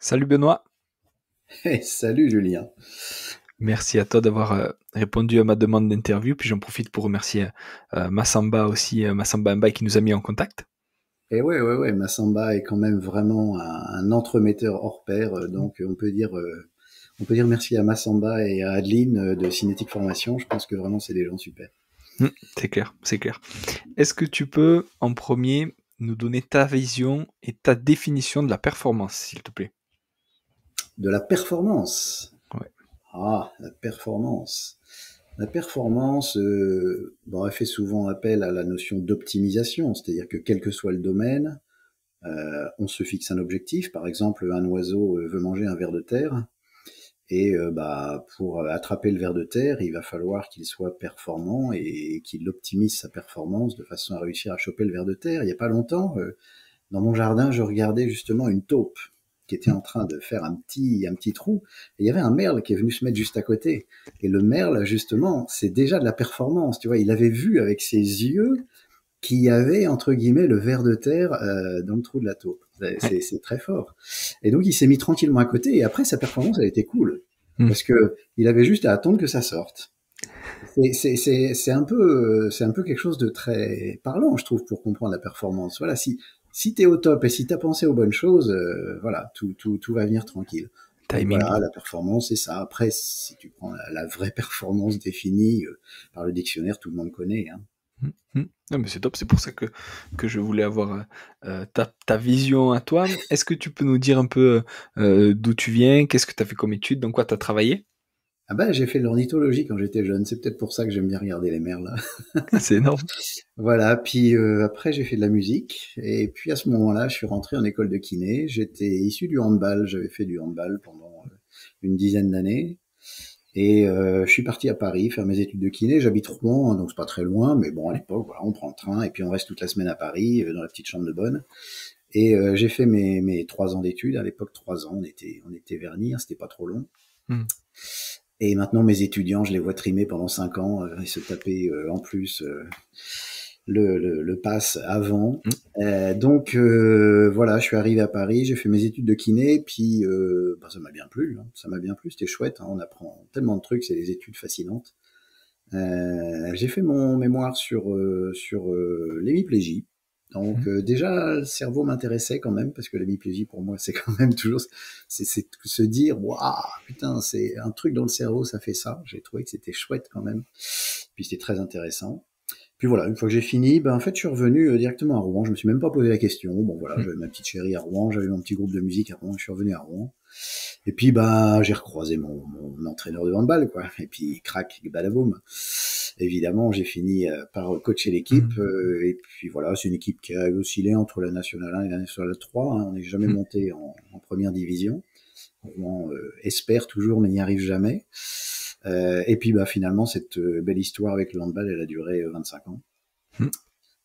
Salut Benoît, Hey, salut Julien. merci à toi d'avoir répondu à ma demande d'interview, puis j'en profite pour remercier Massamba aussi, Massamba Mbaye qui nous a mis en contact. Et ouais, Massamba est quand même vraiment un entremetteur hors pair, donc on peut dire merci à Massamba et à Adeline de Cinétique Formation. Je pense que vraiment c'est des gens super. C'est clair, c'est clair. Est-ce que tu peux en premier nous donner ta vision et ta définition de la performance, s'il te plaît? De la performance. Ouais. Ah, la performance. La performance, bon, elle fait souvent appel à la notion d'optimisation, c'est-à-dire que quel que soit le domaine, on se fixe un objectif. Par exemple, un oiseau veut manger un ver de terre. Et bah, pour attraper le ver de terre, il va falloir qu'il soit performant et qu'il optimise sa performance de façon à réussir à choper le ver de terre. Il n'y a pas longtemps, dans mon jardin, je regardais justement une taupe qui était en train de faire un petit trou. Et il y avait un merle qui est venu se mettre juste à côté. Et le merle, justement, c'est déjà de la performance. Tu vois, il avait vu avec ses yeux qu'il y avait, entre guillemets, le ver de terre dans le trou de la taupe. Ouais. C'est très fort. Et donc, il s'est mis tranquillement à côté. Et après, sa performance, elle était cool. Hmm. Parce que il avait juste à attendre que ça sorte. C'est un peu quelque chose de très parlant, je trouve, pour comprendre la performance. Voilà, si t'es au top et si t'as pensé aux bonnes choses, voilà, tout va venir tranquille. Donc Timing. voilà, la performance, c'est ça. Après, si tu prends la vraie performance définie par le dictionnaire, tout le monde connaît, hein. Non, mais c'est top, c'est pour ça que je voulais avoir ta vision à toi. Est-ce que tu peux nous dire un peu d'où tu viens, qu'est-ce que tu as fait comme étude, dans quoi tu as travaillé? Ah bah, j'ai fait de l'ornithologie quand j'étais jeune. C'est peut-être pour ça que j'aime bien regarder les merles. C'est énorme. Voilà, puis après j'ai fait de la musique et puis à ce moment-là, je suis rentré en école de kiné. J'étais issu du handball, j'avais fait du handball pendant une dizaine d'années et je suis parti à Paris faire mes études de kiné. J'habite Rouen, hein, donc c'est pas très loin, mais bon à l'époque, voilà, on prend le train et puis on reste toute la semaine à Paris dans la petite chambre de bonne. Et j'ai fait mes 3 ans d'études. À l'époque, 3 ans, on était vernis, hein, c'était pas trop long. Hmm. Et maintenant, mes étudiants, je les vois trimer pendant 5 ans et se taper en plus le pass avant. Hmm. Donc voilà, je suis arrivé à Paris, j'ai fait mes études de kiné, puis bah, ça m'a bien plu, hein, ça m'a bien plu, c'était chouette, hein, on apprend tellement de trucs, c'est des études fascinantes. J'ai fait mon mémoire sur l'hémiplégie. Donc Hmm. déjà, le cerveau m'intéressait quand même, parce que l'hémiplégie, pour moi, c'est quand même toujours, c'est se dire, waouh, putain, c'est un truc dans le cerveau, ça fait ça. J'ai trouvé que c'était chouette quand même. Puis c'était très intéressant. Puis voilà, une fois que j'ai fini, ben en fait, je suis revenu directement à Rouen. Je me suis même pas posé la question. Bon voilà, Hmm. j'avais ma petite chérie à Rouen, j'avais mon petit groupe de musique à Rouen, je suis revenu à Rouen. Et puis bah j'ai recroisé mon entraîneur de handball, quoi. Et puis crac, badaboum. Évidemment, j'ai fini par coacher l'équipe. Hmm. Et puis voilà, c'est une équipe qui a oscillé entre la nationale 1 et la nationale 3, hein. On n'est jamais Hmm. monté en première division. Rouen espère toujours, mais n'y arrive jamais. Et puis bah finalement, cette belle histoire avec le handball, elle a duré 25 ans. Hmm.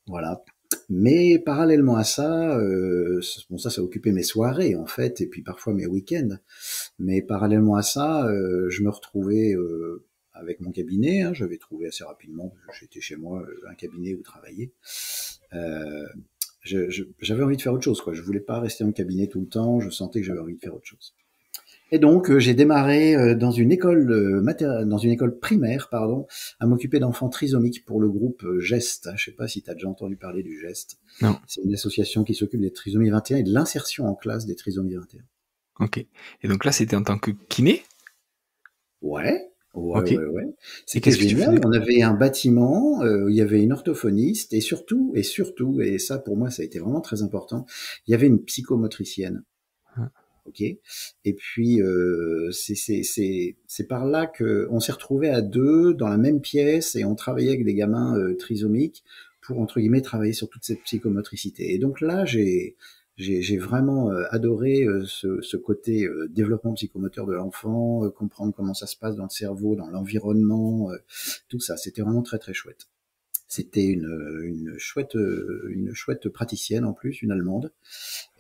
Voilà. Mais parallèlement à ça, bon ça occupait mes soirées en fait, et puis parfois mes week-ends. Mais parallèlement à ça, je me retrouvais avec mon cabinet, hein, j'avais trouvé assez rapidement, parce que j'étais chez moi, un cabinet où travailler. Euh, j'avais envie de faire autre chose, quoi. Je voulais pas rester en cabinet tout le temps, je sentais que j'avais envie de faire autre chose. Et donc, j'ai démarré dans une école primaire, pardon, à m'occuper d'enfants trisomiques pour le groupe Geste. Je sais pas si tu as déjà entendu parler du Geste. Non. C'est une association qui s'occupe des trisomies 21 et de l'insertion en classe des trisomies 21. Ok. Et donc là, c'était en tant que kiné? Ouais, ouais, Ok. ouais, ouais. Et C'était qu'est-ce que tu génial. faisais? On avait un bâtiment où il y avait une orthophoniste et surtout, et ça pour moi ça a été vraiment très important, il y avait une psychomotricienne. Ok. Et puis c'est par là que on s'est retrouvés à deux dans la même pièce et on travaillait avec des gamins trisomiques pour entre guillemets travailler sur toute cette psychomotricité. Et donc là j'ai vraiment adoré ce côté développement psychomoteur de l'enfant, comprendre comment ça se passe dans le cerveau, dans l'environnement, tout ça. C'était vraiment très très chouette. C'était une chouette praticienne en plus, une Allemande,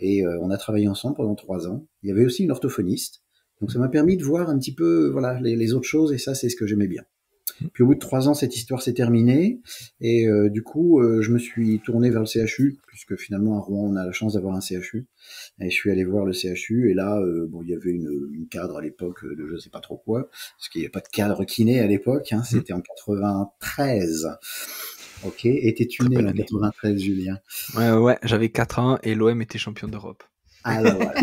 et on a travaillé ensemble pendant 3 ans. Il y avait aussi une orthophoniste, donc ça m'a permis de voir un petit peu voilà les autres choses, et ça c'est ce que j'aimais bien. Puis au bout de 3 ans, cette histoire s'est terminée et du coup, je me suis tourné vers le CHU puisque finalement à Rouen, on a la chance d'avoir un CHU. Et je suis allé voir le CHU et là, bon, il y avait une cadre à l'époque de je sais pas trop quoi, parce qu'il n'y a pas de cadre kiné à l'époque. Hein, c'était en 93. Ok, étais-tu Très né belle en année. 93, Julien? Ouais, j'avais 4 ans et l'OM était champion d'Europe. Alors voilà.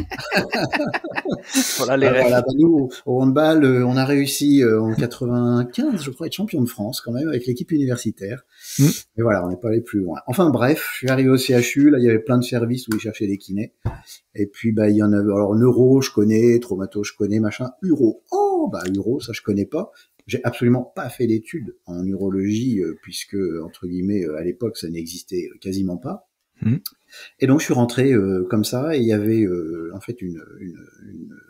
Voilà les Ah, rêves. voilà, bah nous, au handball, on a réussi en 95, je crois, à être champion de France quand même avec l'équipe universitaire. Mm. Mais voilà, on n'est pas allé plus loin. Enfin bref, je suis arrivé au CHU, là il y avait plein de services où ils cherchaient des kinés. Et puis bah il y en avait, alors neuro je connais, traumato je connais, machin, uro. Oh bah uro, ça je connais pas. J'ai absolument pas fait d'études en urologie puisque entre guillemets à l'époque ça n'existait quasiment pas. Mm. Et donc je suis rentré comme ça et il y avait en fait une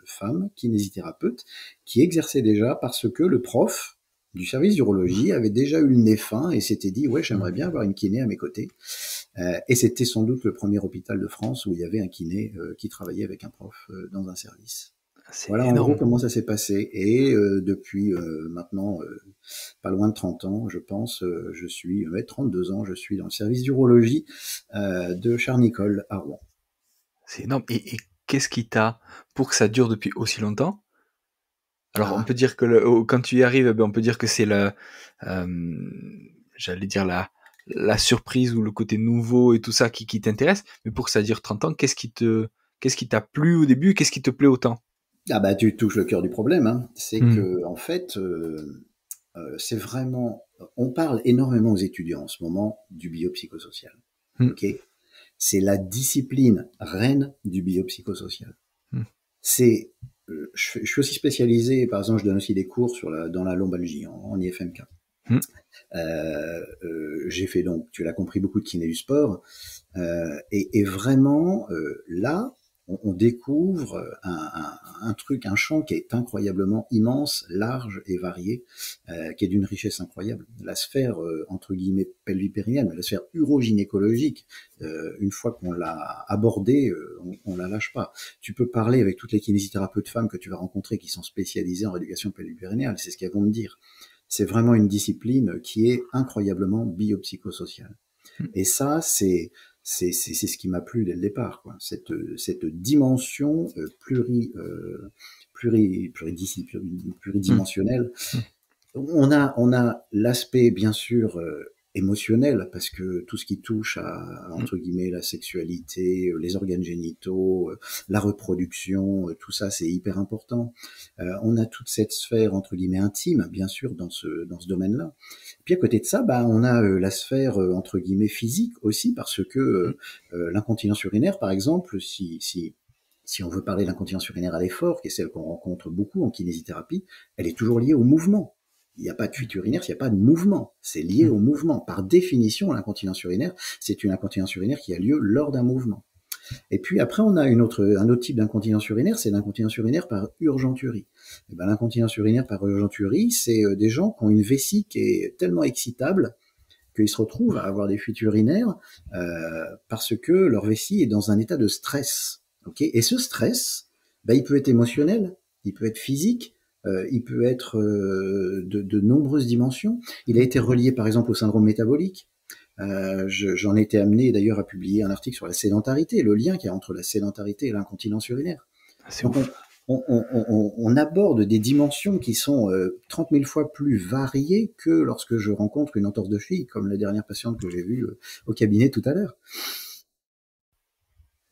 femme kinésithérapeute qui exerçait déjà parce que le prof du service d'urologie avait déjà eu le nez fin et s'était dit ouais j'aimerais bien avoir une kiné à mes côtés. Et c'était sans doute le premier hôpital de France où il y avait un kiné qui travaillait avec un prof dans un service. C'est Voilà en gros énorme. comment ça s'est passé. Et depuis maintenant pas loin de 30 ans, je pense, je suis, 32 ans, je suis dans le service d'urologie de Charnicole à Rouen. C'est énorme. Et qu'est-ce qui t'a, pour que ça dure depuis aussi longtemps? Alors, on Ah, peut dire que quand tu y arrives, on peut dire que c'est j'allais dire la surprise ou le côté nouveau et tout ça qui t'intéresse. Mais pour que ça dure 30 ans, qu'est-ce qui t'a plu au début? Qu'est-ce qui te plaît autant? ah bah tu touches le cœur du problème, hein. C'est Hmm. que en fait, c'est vraiment, on parle énormément aux étudiants en ce moment du biopsychosocial. Hmm. Ok, c'est la discipline reine du biopsychosocial. Hmm. C'est, je suis aussi spécialisé, par exemple, je donne aussi des cours dans la lombalgie en IFMK. Hmm. J'ai fait donc, tu l'as compris, beaucoup de kiné du sport. Et vraiment, là, on découvre un truc, un champ qui est incroyablement immense, large et varié, qui est d'une richesse incroyable. La sphère, entre guillemets, pelvipérienne, la sphère urogynécologique, une fois qu'on l'a abordée, on la lâche pas. Tu peux parler avec toutes les kinésithérapeutes femmes que tu vas rencontrer qui sont spécialisées en rééducation pelvipérinéale, c'est ce qu'elles vont me dire. C'est vraiment une discipline qui est incroyablement biopsychosociale. Hmm. Et ça, c'est ce qui m'a plu dès le départ, quoi. Cette dimension Hmm. pluridimensionnelle. Hmm. On a l'aspect bien sûr émotionnel parce que tout ce qui touche à Hmm. entre guillemets la sexualité, les organes génitaux, la reproduction, tout ça c'est hyper important. On a toute cette sphère entre guillemets intime bien sûr dans ce domaine-là. Puis à côté de ça, bah on a la sphère entre guillemets physique aussi parce que l'incontinence urinaire par exemple, si on veut parler de l'incontinence urinaire à l'effort, qui est celle qu'on rencontre beaucoup en kinésithérapie, elle est toujours liée au mouvement. Il n'y a pas de fuite urinaire s'il n'y a pas de mouvement. C'est lié Hmm. au mouvement. Par définition, l'incontinence urinaire, c'est une incontinence urinaire qui a lieu lors d'un mouvement. Et puis après, on a un autre type d'incontinence urinaire, c'est l'incontinence urinaire par urgenturie. Et ben, l'incontinence urinaire par urgenturie, c'est des gens qui ont une vessie qui est tellement excitable qu'ils se retrouvent à avoir des fuites urinaires parce que leur vessie est dans un état de stress. Okay, et ce stress, ben, il peut être émotionnel, il peut être physique, il peut être de nombreuses dimensions. Il a été relié par exemple au syndrome métabolique. J'en ai été amené d'ailleurs à publier un article sur la sédentarité, le lien qu'il y a entre la sédentarité et l'incontinence urinaire. C'est Donc ouf. on aborde des dimensions qui sont 30 000 fois plus variées que lorsque je rencontre une entorse de cheville, comme la dernière patiente que j'ai vue au cabinet tout à l'heure.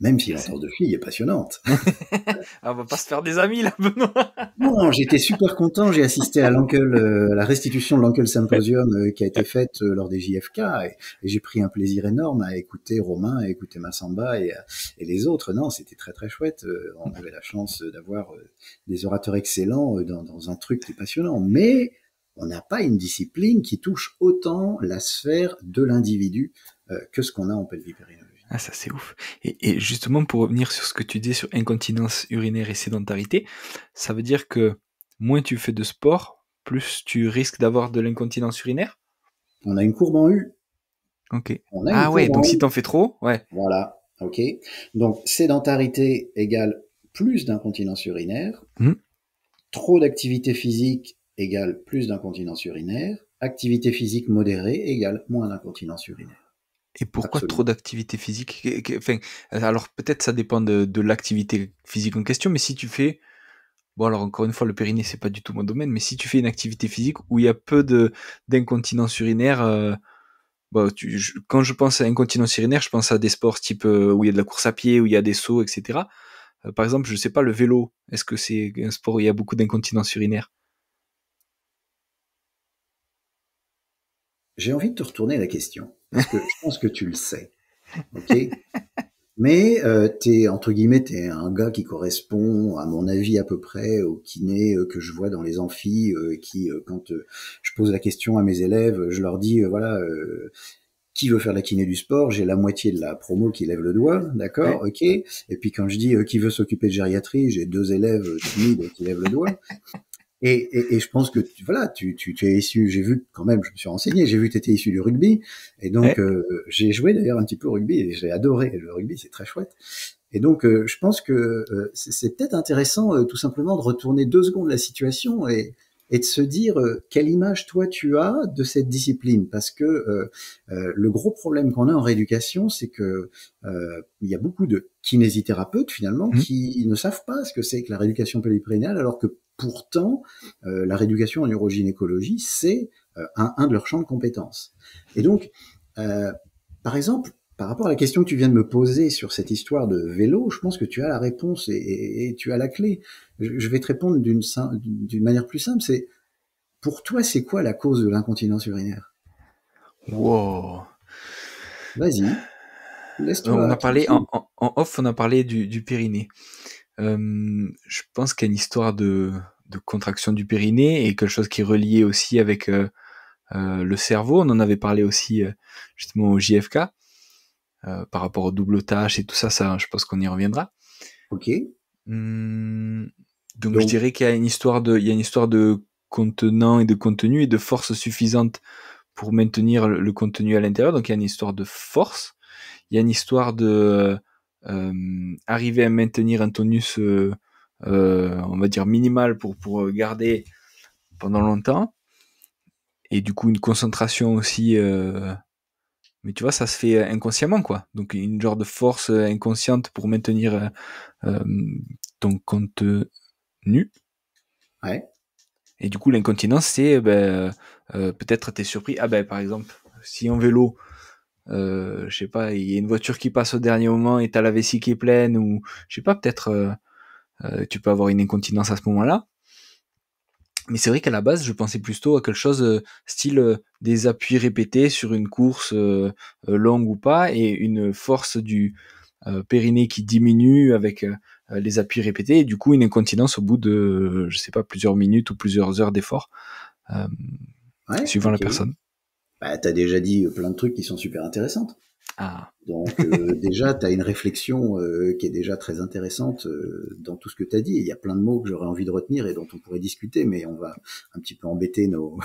Même si C'est- l'entorse de cheville est passionnante. Ah, on va pas se faire des amis là, Benoît. Non, j'étais super content. J'ai assisté à la restitution de l'Uncle Symposium qui a été faite lors des JFK et j'ai pris un plaisir énorme à écouter Romain, à écouter Massamba et les autres. Non, c'était très très chouette. On avait la chance d'avoir des orateurs excellents dans un truc qui est passionnant. Mais on n'a pas une discipline qui touche autant la sphère de l'individu que ce qu'on a en pelvipérinologie. Ah, ça c'est ouf. Et justement, pour revenir sur ce que tu dis sur incontinence urinaire et sédentarité, ça veut dire que moins tu fais de sport, plus tu risques d'avoir de l'incontinence urinaire? On a une courbe en U. Ok. On a une Ah ouais, courbe donc en si U. t'en fais trop, ouais. Voilà, ok. Donc sédentarité égale plus d'incontinence urinaire, Hmm. trop d'activité physique égale plus d'incontinence urinaire. Activité physique modérée égale moins d'incontinence urinaire. Et pourquoi trop Absolument. d'activité physique? Enfin, alors peut-être ça dépend de l'activité physique en question, mais si tu fais, bon alors encore une fois, le périnée c'est pas du tout mon domaine, mais si tu fais une activité physique où il y a peu d'incontinence urinaire, bah, quand je pense à incontinence urinaire, je pense à des sports type où il y a de la course à pied, où il y a des sauts, etc. Par exemple, je sais pas, le vélo, est-ce que c'est un sport où il y a beaucoup d'incontinence urinaire? J'ai envie de te retourner la question, parce que je pense que tu le sais, ok? Mais t'es entre guillemets, t'es un gars qui correspond, à mon avis à peu près, au kiné que je vois dans les amphis, qui quand je pose la question à mes élèves, je leur dis voilà, qui veut faire la kiné du sport? J'ai la moitié de la promo qui lève le doigt, d'accord, Ouais. ok. Et puis quand je dis qui veut s'occuper de gériatrie, j'ai 2 élèves timides qui lèvent le doigt. Et je pense que voilà, tu es issu, j'ai vu quand même, je me suis renseigné, j'ai vu que tu étais issu du rugby, et donc Ouais. j'ai joué d'ailleurs un petit peu au rugby, et j'ai adoré le rugby, c'est très chouette. Et donc je pense que c'est peut-être intéressant tout simplement de retourner 2 secondes la situation et de se dire quelle image toi tu as de cette discipline, parce que le gros problème qu'on a en rééducation, c'est que il y a beaucoup de kinésithérapeutes finalement Mm. qui ne savent pas ce que c'est que la rééducation périprénéale, alors que pourtant la rééducation en urogynécologie, c'est un de leurs champs de compétences. Et donc, euh, par exemple, par rapport à la question que tu viens de me poser sur cette histoire de vélo, je pense que tu as la réponse et tu as la clé. Je vais te répondre d'une manière plus simple. C'est pour toi, c'est quoi la cause de l'incontinence urinaire? Wow. Vas-y, On laisse-toi a parlé tranquille. en off, on a parlé du périnée. Je pense qu'il y a une histoire de contraction du périnée et quelque chose qui est relié aussi avec le cerveau. On en avait parlé aussi justement au JFK par rapport aux doubles tâches et tout ça. Ça, je pense qu'on y reviendra. Ok. Hum, donc je Donc, dirais qu'il y a il y a une histoire de contenant et de contenu et de force suffisante pour maintenir le contenu à l'intérieur. Donc il y a une histoire de force. Il y a une histoire de arriver à maintenir un tonus, on va dire minimal pour garder pendant longtemps, et du coup une concentration aussi. Mais tu vois, ça se fait inconsciemment, quoi. Donc une genre de force inconsciente pour maintenir euh, ton contenu. ouais. Et du coup, l'incontinence, c'est peut-être t'es surpris. Ah ben par exemple, si en vélo, je sais pas, il y a une voiture qui passe au dernier moment et t'as la vessie qui est pleine, ou je sais pas, peut-être tu peux avoir une incontinence à ce moment-là. Mais c'est vrai qu'à la base, je pensais plutôt à quelque chose style des appuis répétés sur une course longue ou pas, et une force du périnée qui diminue avec les appuis répétés, et du coup une incontinence au bout de, je sais pas, plusieurs minutes ou plusieurs heures d'effort, euh, Ouais, suivant la ok. personne. Bah, t'as déjà dit plein de trucs qui sont super intéressants. Ah, Donc déjà, tu as une réflexion qui est déjà très intéressante dans tout ce que tu as dit. Il y a plein de mots que j'aurais envie de retenir et dont on pourrait discuter, mais on va un petit peu embêter nos,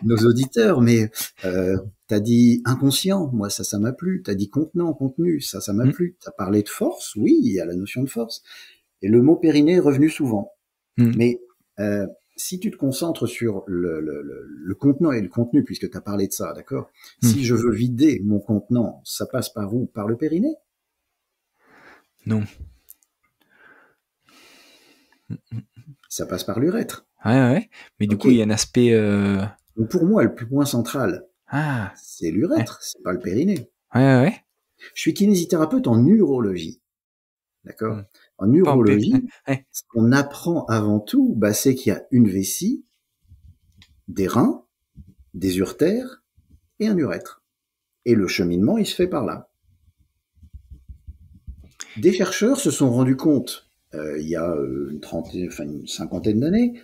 nos auditeurs. Mais tu as dit inconscient, moi ça m'a plu. Tu as dit contenant, contenu, ça m'a mm, plu. Tu as parlé de force, oui, il y a la notion de force. Et le mot périnée est revenu souvent. mm, Mais si tu te concentres sur le contenant et le contenu, puisque tu as parlé de ça, d'accord. mm. Si je veux vider mon contenant, ça passe par où? Par le périnée? Non. Ça passe par l'urètre. Ouais, ouais, ouais. Mais du Ok. coup, il y a un aspect. Donc pour moi, le point central, Ah, c'est ouais, l'urètre, c'est pas le périnée. ouais, ouais, ouais. Je suis kinésithérapeute en urologie, Mm. d'accord. En Pas en P. Ouais, urologie, ouais. ce qu'on apprend avant tout, bah, c'est qu'il y a une vessie, des reins, des uretères et un urètre. Et le cheminement, il se fait par là. Des chercheurs se sont rendus compte, il y a une cinquantaine d'années,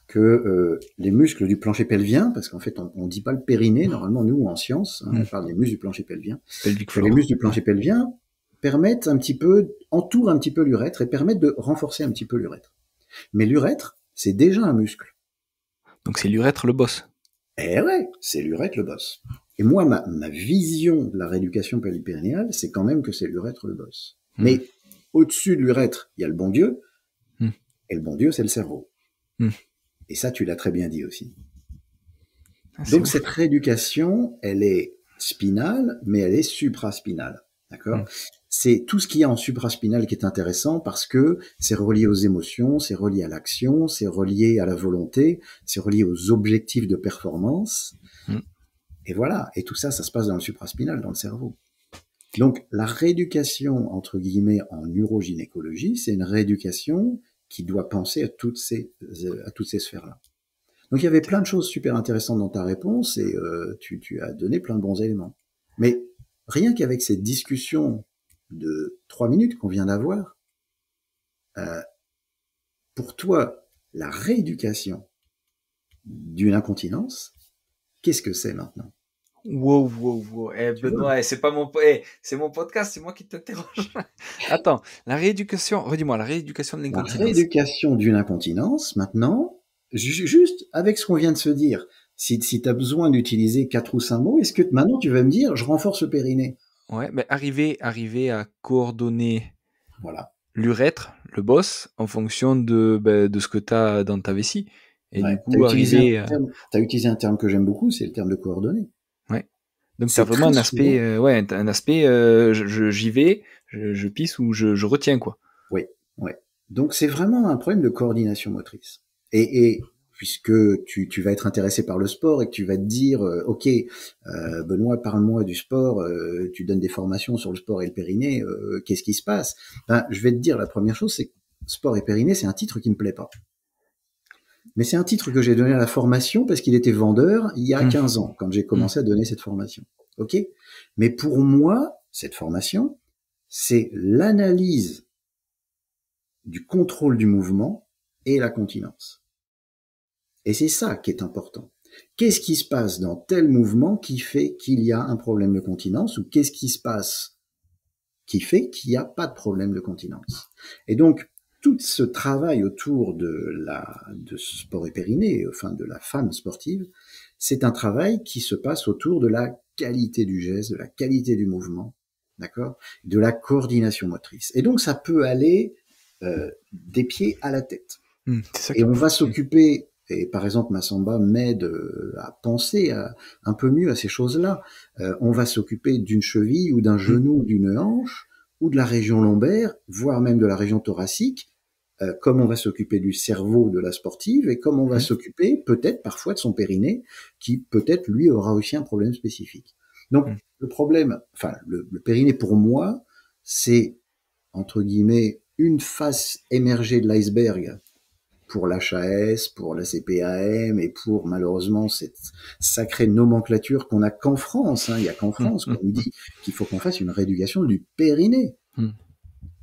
que les muscles du plancher pelvien, parce qu'en fait on dit pas le périnée, normalement nous en science, hein, on Mm. parle des muscles du plancher pelvien, Pelvic que les floor. muscles du Ouais. plancher pelvien permettent un petit peu, entourent un petit peu l'urètre et permettent de renforcer un petit peu l'urètre. Mais l'urètre, c'est déjà un muscle. Donc c'est l'urètre le boss. Eh ouais, c'est l'urètre le boss. Et moi, ma vision de la rééducation pelvipérinéale, c'est quand même que c'est l'urètre le boss. Mm. Mais au-dessus de l'urètre, il y a le bon Dieu, Mm. et le bon Dieu, c'est le cerveau. Mm. Et ça, tu l'as très bien dit aussi. Donc, cette rééducation, elle est spinale, mais elle est supraspinale. D'accord? C'est tout ce qu'il y a en supraspinal qui est intéressant parce que c'est relié aux émotions, c'est relié à l'action, c'est relié à la volonté, c'est relié aux objectifs de performance. Et voilà. Et tout ça, ça se passe dans le supraspinal, dans le cerveau. Donc, la rééducation, entre guillemets, en neurogynécologie, c'est une rééducation qui doit penser à toutes ces sphères-là. Donc, il y avait plein de choses super intéressantes dans ta réponse et tu as donné plein de bons éléments. Mais rien qu'avec cette discussion de 3 minutes qu'on vient d'avoir, pour toi, la rééducation d'une incontinence, qu'est-ce que c'est maintenant? Wow. Benoît, c'est pas mon, c'est mon podcast, c'est moi qui t'interroge. Attends, la rééducation, redis-moi, la rééducation de l'incontinence. La rééducation d'une incontinence, maintenant, juste avec ce qu'on vient de se dire, si tu as besoin d'utiliser 4 ou 5 mots, est-ce que maintenant tu vas me dire, je renforce le périnée? Ouais, mais arriver à coordonner voilà. L'urètre, le boss, en fonction de ce que tu as dans ta vessie. Et du coup, t'as utilisé un terme que j'aime beaucoup, c'est le terme de coordonner. Ouais. Donc, tu as vraiment un aspect, j'y vais, je pisse ou je retiens, quoi. Oui. Donc, c'est vraiment un problème de coordination motrice. Et puisque tu vas être intéressé par le sport et que tu vas te dire, ok, Benoît, parle-moi du sport, tu donnes des formations sur le sport et le périnée, qu'est-ce qui se passe? Je vais te dire, la première chose, c'est que sport et périnée, c'est un titre qui me plaît pas. Mais c'est un titre que j'ai donné à la formation parce qu'il était vendeur il y a 15 ans, quand j'ai commencé à donner cette formation. Ok? Mais pour moi, cette formation, c'est l'analyse du contrôle du mouvement et la continence. Et c'est ça qui est important. Qu'est-ce qui se passe dans tel mouvement qui fait qu'il y a un problème de continence, ou qu'est-ce qui se passe qui fait qu'il n'y a pas de problème de continence? Et donc, tout ce travail autour de sport et périnée, enfin de la femme sportive, c'est un travail qui se passe autour de la qualité du geste, de la qualité du mouvement, d'accord, de la coordination motrice. Et donc, ça peut aller des pieds à la tête. Et on va s'occuper, et par exemple Massamba m'aide à penser un peu mieux à ces choses-là. On va s'occuper d'une cheville ou d'un genou ou d'une hanche, ou de la région lombaire, voire même de la région thoracique, comme on va s'occuper du cerveau de la sportive, et comme on va s'occuper peut-être parfois de son périnée, qui peut-être lui aura aussi un problème spécifique. Donc le problème, enfin le périnée pour moi, c'est entre guillemets une face émergée de l'iceberg pour l'HAS, pour la CPAM et pour malheureusement cette sacrée nomenclature qu'on a qu'en France. Il y a qu'en France qu'on nous dit qu'il faut qu'on fasse une rééducation du périnée.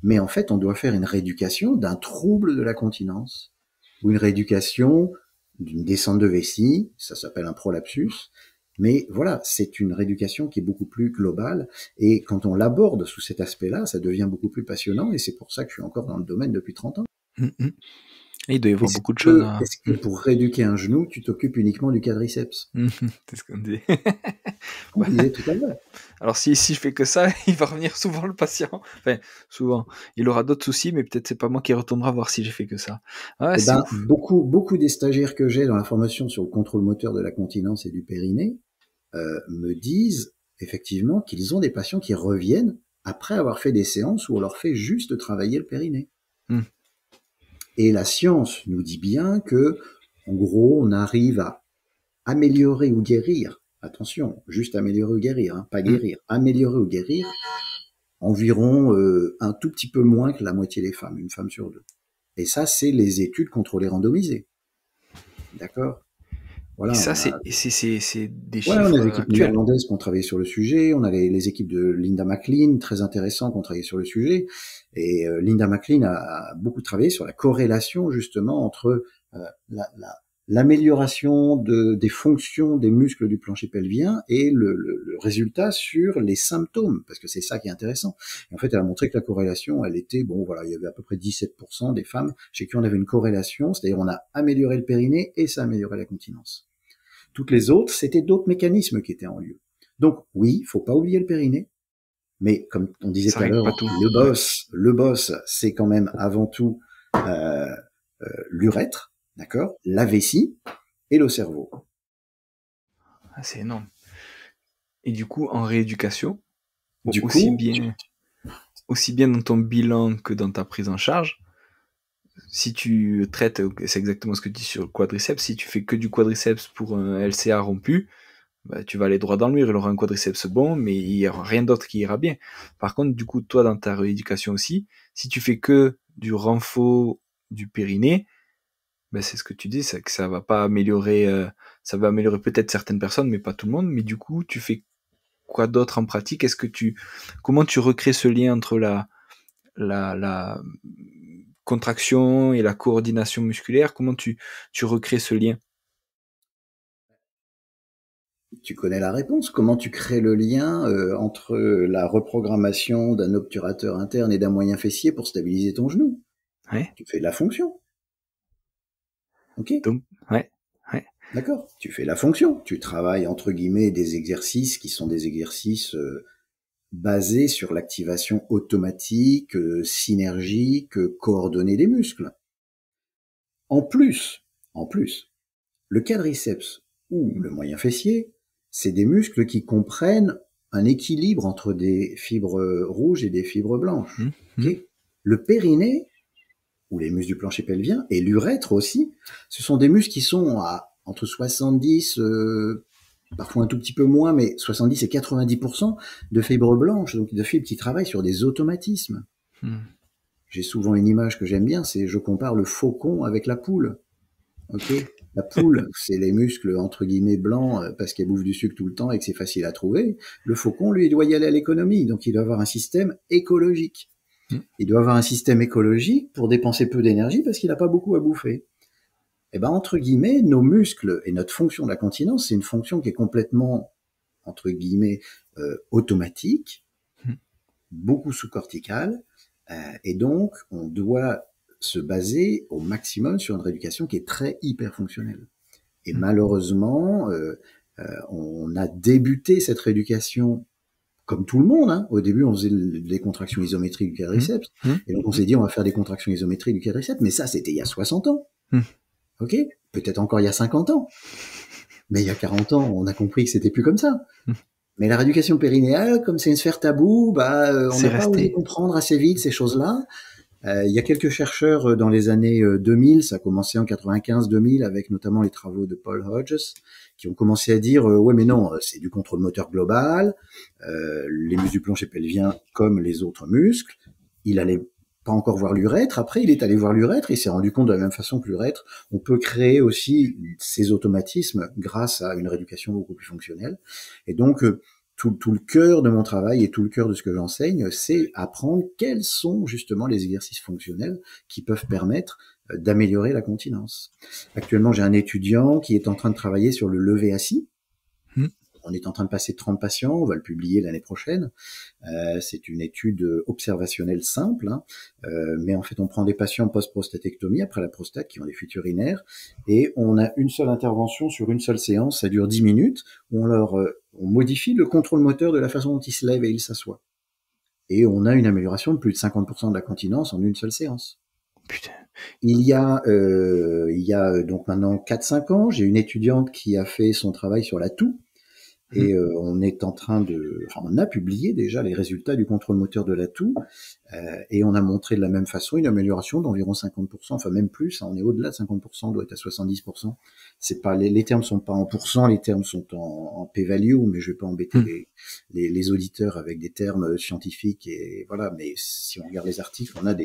Mais en fait, on doit faire une rééducation d'un trouble de la continence ou une rééducation d'une descente de vessie, ça s'appelle un prolapsus. Mais voilà, c'est une rééducation qui est beaucoup plus globale. Et quand on l'aborde sous cet aspect-là, ça devient beaucoup plus passionnant. Et c'est pour ça que je suis encore dans le domaine depuis 30 ans. Et il doit y avoir beaucoup de choses. Est-ce que pour rééduquer un genou, tu t'occupes uniquement du quadriceps? C'est ce qu'on dit. On disait tout à l'heure. Alors si je fais que ça, il va revenir souvent le patient. Enfin, souvent. Il aura d'autres soucis, mais peut-être c'est pas moi qui retournera voir si j'ai fait que ça. Beaucoup des stagiaires que j'ai dans la formation sur le contrôle moteur de la continence et du périnée me disent effectivement qu'ils ont des patients qui reviennent après avoir fait des séances où on leur fait juste travailler le périnée. Et la science nous dit bien que, en gros, on arrive à améliorer ou guérir, attention, juste améliorer ou guérir, pas guérir, améliorer ou guérir, environ un tout petit peu moins que la moitié des femmes, une femme sur deux. Et ça, c'est les études contrôlées randomisées. D'accord? Voilà. Et ça, c'est des chiffres. Ouais, on a des équipes néerlandaises qui ont travaillé sur le sujet. On a les équipes de Linda McLean, très intéressantes, qui ont travaillé sur le sujet. Et Linda McLean a beaucoup travaillé sur la corrélation, justement, entre l'amélioration des fonctions des muscles du plancher pelvien et le résultat sur les symptômes, parce que c'est ça qui est intéressant. Et en fait, elle a montré que la corrélation, elle était, il y avait à peu près 17% des femmes chez qui on avait une corrélation, c'est-à-dire on a amélioré le périnée et ça a amélioré la continence. Toutes les autres, c'était d'autres mécanismes qui étaient en lieu. Donc oui, faut pas oublier le périnée, mais comme on disait tout à l'heure, le boss, c'est quand même avant tout l'urètre, d'accord, la vessie et le cerveau. Ah, c'est énorme. Et du coup, en rééducation, Du aussi coup, bien, aussi bien dans ton bilan que dans ta prise en charge, si tu traites, c'est exactement ce que tu dis sur le quadriceps, si tu fais que du quadriceps pour un LCA rompu, bah, tu vas aller droit dans le mur, il aura un quadriceps bon, mais il n'y aura rien d'autre qui ira bien. Par contre, du coup, toi, dans ta rééducation aussi, si tu fais que du renfort du périnée, bah, c'est ce que tu dis, c'est que ça va pas améliorer, ça va améliorer peut-être certaines personnes, mais pas tout le monde, mais du coup, tu fais quoi d'autre en pratique? Comment tu recrées ce lien entre la contraction et la coordination musculaire? Comment tu recrées ce lien? tu connais la réponse. Comment tu crées le lien entre la reprogrammation d'un obturateur interne et d'un moyen fessier pour stabiliser ton genou? Ouais. Tu fais de la fonction. Ok, Donc, ouais, ouais. d'accord. Tu fais la fonction. Tu travailles entre guillemets des exercices qui sont des exercices basés sur l'activation automatique, synergique, coordonnée des muscles. En plus, en plus, le quadriceps ou le moyen fessier, c'est des muscles qui comprennent un équilibre entre des fibres rouges et des fibres blanches. Mmh. Okay, le périnée, ou les muscles du plancher pelvien, et l'urètre aussi, ce sont des muscles qui sont à entre 70, parfois un tout petit peu moins, mais 70 et 90% de fibres blanches, donc de fibres qui travaillent sur des automatismes. Mmh. J'ai souvent une image que j'aime bien, c'est je compare le faucon avec la poule. Ok, la poule, c'est les muscles entre guillemets blancs parce qu'elle bouffe du sucre tout le temps et que c'est facile à trouver. Le faucon, lui, il doit y aller à l'économie, donc il doit avoir un système écologique. Mmh. Il doit avoir un système écologique pour dépenser peu d'énergie parce qu'il n'a pas beaucoup à bouffer. Et ben entre guillemets, nos muscles et notre fonction de la continence, c'est une fonction qui est complètement entre guillemets automatique, Mmh. beaucoup sous-corticale, et donc on doit se baser au maximum sur une rééducation qui est très hyper fonctionnelle. Et Mmh. malheureusement, on a débuté cette rééducation comme tout le monde. Hein. Au début, on faisait des contractions isométriques du Mmh. quadriceps, Mmh. et donc on s'est dit on va faire des contractions isométriques du quadriceps, mais ça c'était il y a 60 ans. Mmh. Ok, peut-être encore il y a 50 ans, mais il y a 40 ans, on a compris que c'était plus comme ça. Mmh. Mais la rééducation périnéale, comme c'est une sphère taboue, bah, on C'est n'a pas osé resté. comprendre assez vite ces choses-là. Il y a quelques chercheurs dans les années 2000, ça a commencé en 95-2000 avec notamment les travaux de Paul Hodges, qui ont commencé à dire ouais mais non, c'est du contrôle moteur global, les muscles du plancher pelvien comme les autres muscles. Il allait pas encore voir l'urètre. Après, il est allé voir l'urètre et s'est rendu compte de la même façon que l'urètre, on peut créer aussi ces automatismes grâce à une rééducation beaucoup plus fonctionnelle. Et donc, tout le cœur de mon travail et tout le cœur de ce que j'enseigne, c'est apprendre quels sont justement les exercices fonctionnels qui peuvent permettre d'améliorer la continence. Actuellement, j'ai un étudiant qui est en train de travailler sur le lever assis. Mmh. On est en train de passer 30 patients, on va le publier l'année prochaine. C'est une étude observationnelle simple, hein, mais en fait on prend des patients post-prostatectomie après la prostate qui ont des fuites urinaires et on a une seule intervention sur une seule séance, ça dure 10 minutes, où on modifie le contrôle moteur de la façon dont ils se lèvent et ils s'assoient. Et on a une amélioration de plus de 50% de la continence en une seule séance. Putain. Il y a donc maintenant 4-5 ans, j'ai une étudiante qui a fait son travail sur la toux. Mmh. Et on est en train on a publié déjà les résultats du contrôle moteur de la toux, et on a montré de la même façon une amélioration d'environ 50%, enfin même plus, hein, on est au-delà de 50%, on doit être à 70%. C'est pas les termes sont pas en pourcent, les termes sont en p-value, mais je vais pas embêter Mmh. les auditeurs avec des termes scientifiques et voilà. Mais si on regarde les articles, on a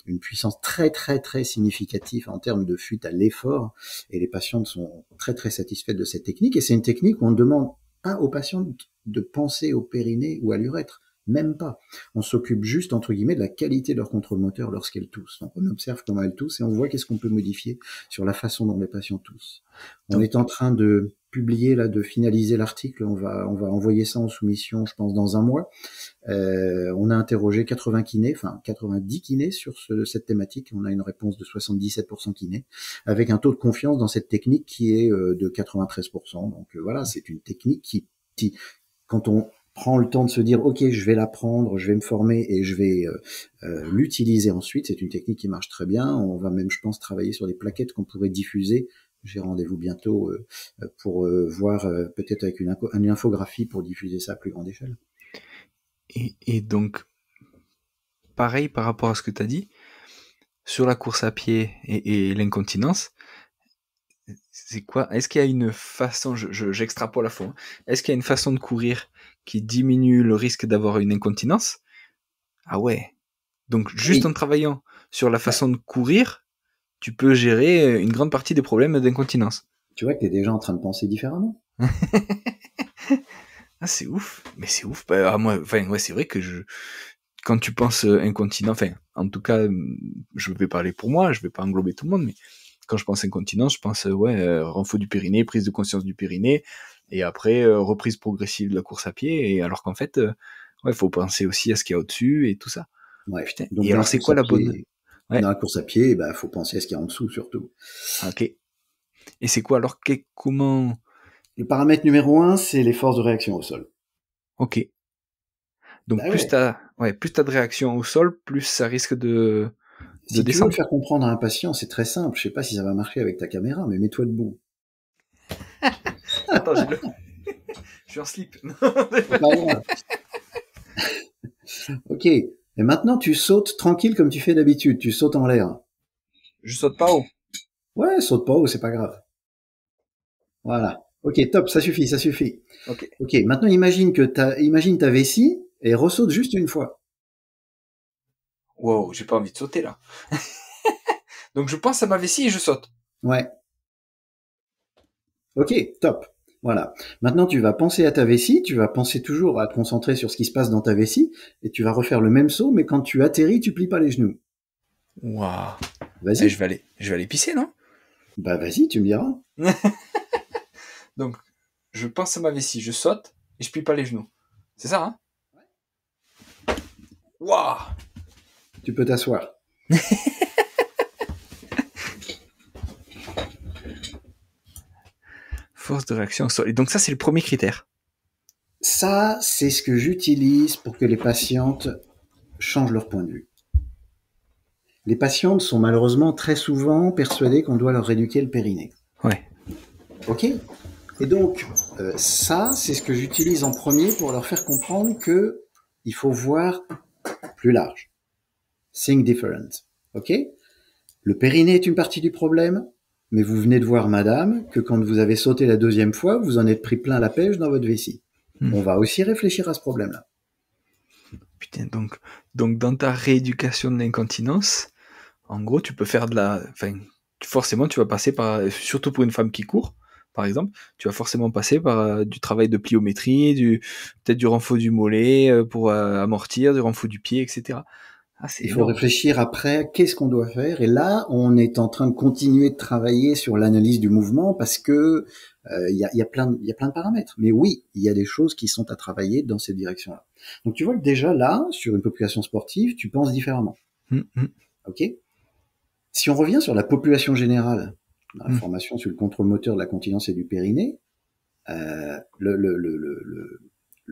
une puissance très très très significative en termes de fuite à l'effort, et les patients sont très très satisfaits de cette technique. Et c'est une technique où on demande pas aux patients de penser au périnée ou à l'urètre, même pas. On s'occupe juste, entre guillemets, de la qualité de leur contrôle moteur lorsqu'elles toussent. Donc on observe comment elles toussent et on voit qu'est-ce qu'on peut modifier sur la façon dont les patients toussent. On Donc, est en train de publier, là, de finaliser l'article. On va envoyer ça en soumission, je pense, dans un mois. On a interrogé 80 kinés, enfin 90 kinés sur cette thématique. On a une réponse de 77% kinés, avec un taux de confiance dans cette technique qui est de 93%. Donc voilà, c'est une technique qui, quand on prend le temps de se dire, ok, je vais l'apprendre, je vais me former et je vais l'utiliser ensuite. C'est une technique qui marche très bien. On va même, je pense, travailler sur des plaquettes qu'on pourrait diffuser. J'ai rendez-vous bientôt pour voir peut-être avec une infographie pour diffuser ça à plus grande échelle. Et donc, pareil par rapport à ce que tu as dit, sur la course à pied et l'incontinence, c'est quoi? Est-ce qu'il y a une façon, j'extrapole à fond, est-ce qu'il y a une façon de courir qui diminue le risque d'avoir une incontinence? Ah ouais. Donc, juste Oui. en travaillant sur la Bah, façon de courir, tu peux gérer une grande partie des problèmes d'incontinence. tu vois que tu es déjà en train de penser différemment. Ah, c'est ouf. Mais c'est ouf. Bah, moi, enfin, ouais, c'est vrai que quand tu penses incontinent, enfin, en tout cas, je vais parler pour moi, je vais pas englober tout le monde, mais quand je pense incontinence, je pense, renfort du périnée, prise de conscience du périnée, et après, reprise progressive de la course à pied, et alors qu'en fait, ouais, faut penser aussi à ce qu'il y a au-dessus et tout ça. Ouais. Putain. Donc Et alors, c'est quoi la bonne? Ouais. dans la course à pied, bah, faut penser à ce qu'il y a en dessous surtout. Ok. Et c'est quoi alors? Comment? Le paramètre numéro 1, c'est les forces de réaction au sol. Ok. Donc Bah ouais. plus t'as de réaction au sol, plus ça risque de Si tu veux le descendre. faire comprendre à un patient, c'est très simple. Je sais pas si ça va marcher avec ta caméra, mais mets-toi debout. Attends, je suis en slip. C'est pas grave. Ok. Et maintenant, tu sautes tranquille comme tu fais d'habitude. Tu sautes en l'air. Je saute pas haut. Ouais, saute pas haut, c'est pas grave. Voilà. Ok, top, ça suffit, ça suffit. Ok. Ok, maintenant imagine ta vessie et ressaute juste une fois. Wow, j'ai pas envie de sauter là. Donc je pense à ma vessie et je saute. Ouais. Ok, top. Voilà. Maintenant, tu vas penser à ta vessie, tu vas penser toujours à te concentrer sur ce qui se passe dans ta vessie, et tu vas refaire le même saut, mais quand tu atterris, tu plies pas les genoux. Waouh. Vas-y. Je vais aller pisser, non? Bah vas-y, tu me diras. Donc je pense à ma vessie, je saute et je plie pas les genoux. C'est ça, hein? Waouh. Tu peux t'asseoir. Force de réaction au sol. Et donc ça, c'est le premier critère. Ça, c'est ce que j'utilise pour que les patientes changent leur point de vue. Les patientes sont malheureusement très souvent persuadées qu'on doit leur rééduquer le périnée. Ouais. Ok. Et donc, ça, c'est ce que j'utilise en premier pour leur faire comprendre que il faut voir plus large. Think different. Ok. Le périnée est une partie du problème, mais vous venez de voir, madame, que quand vous avez sauté la deuxième fois, vous en êtes pris plein la pêche dans votre vessie. On va aussi réfléchir à ce problème-là. Putain, donc dans ta rééducation de l'incontinence, en gros, tu peux faire enfin, forcément, tu vas passer par, surtout pour une femme qui court, par exemple, tu vas forcément passer par du travail de pliométrie, peut-être du renfort du mollet pour amortir, du renfort du pied, etc. Ah, c'est Il faut énorme. réfléchir après, qu'est-ce qu'on doit faire? Et là, on est en train de continuer de travailler sur l'analyse du mouvement parce que il y a plein de paramètres. Mais oui, il y a des choses qui sont à travailler dans cette direction-là. Donc tu vois que déjà là, sur une population sportive, tu penses différemment. Ok. Si on revient sur la population générale, dans la formation sur le contrôle moteur de la continence et du périnée, le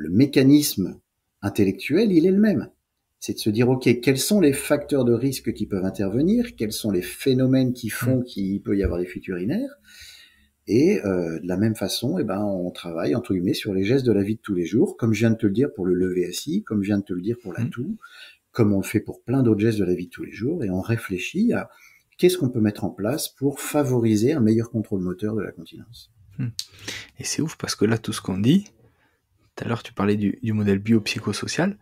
mécanisme intellectuel, il est le même. C'est de se dire, ok, quels sont les facteurs de risque qui peuvent intervenir, quels sont les phénomènes qui font qu'il peut y avoir des fuites urinaires, et de la même façon, eh ben, on travaille entre guillemets sur les gestes de la vie de tous les jours, comme je viens de te le dire pour le lever assis, comme je viens de te le dire pour la toux, comme on le fait pour plein d'autres gestes de la vie de tous les jours, et on réfléchit à qu'est-ce qu'on peut mettre en place pour favoriser un meilleur contrôle moteur de la continence. Et c'est ouf parce que là, tout ce qu'on dit, tout à l'heure, tu parlais du modèle biopsychosocial.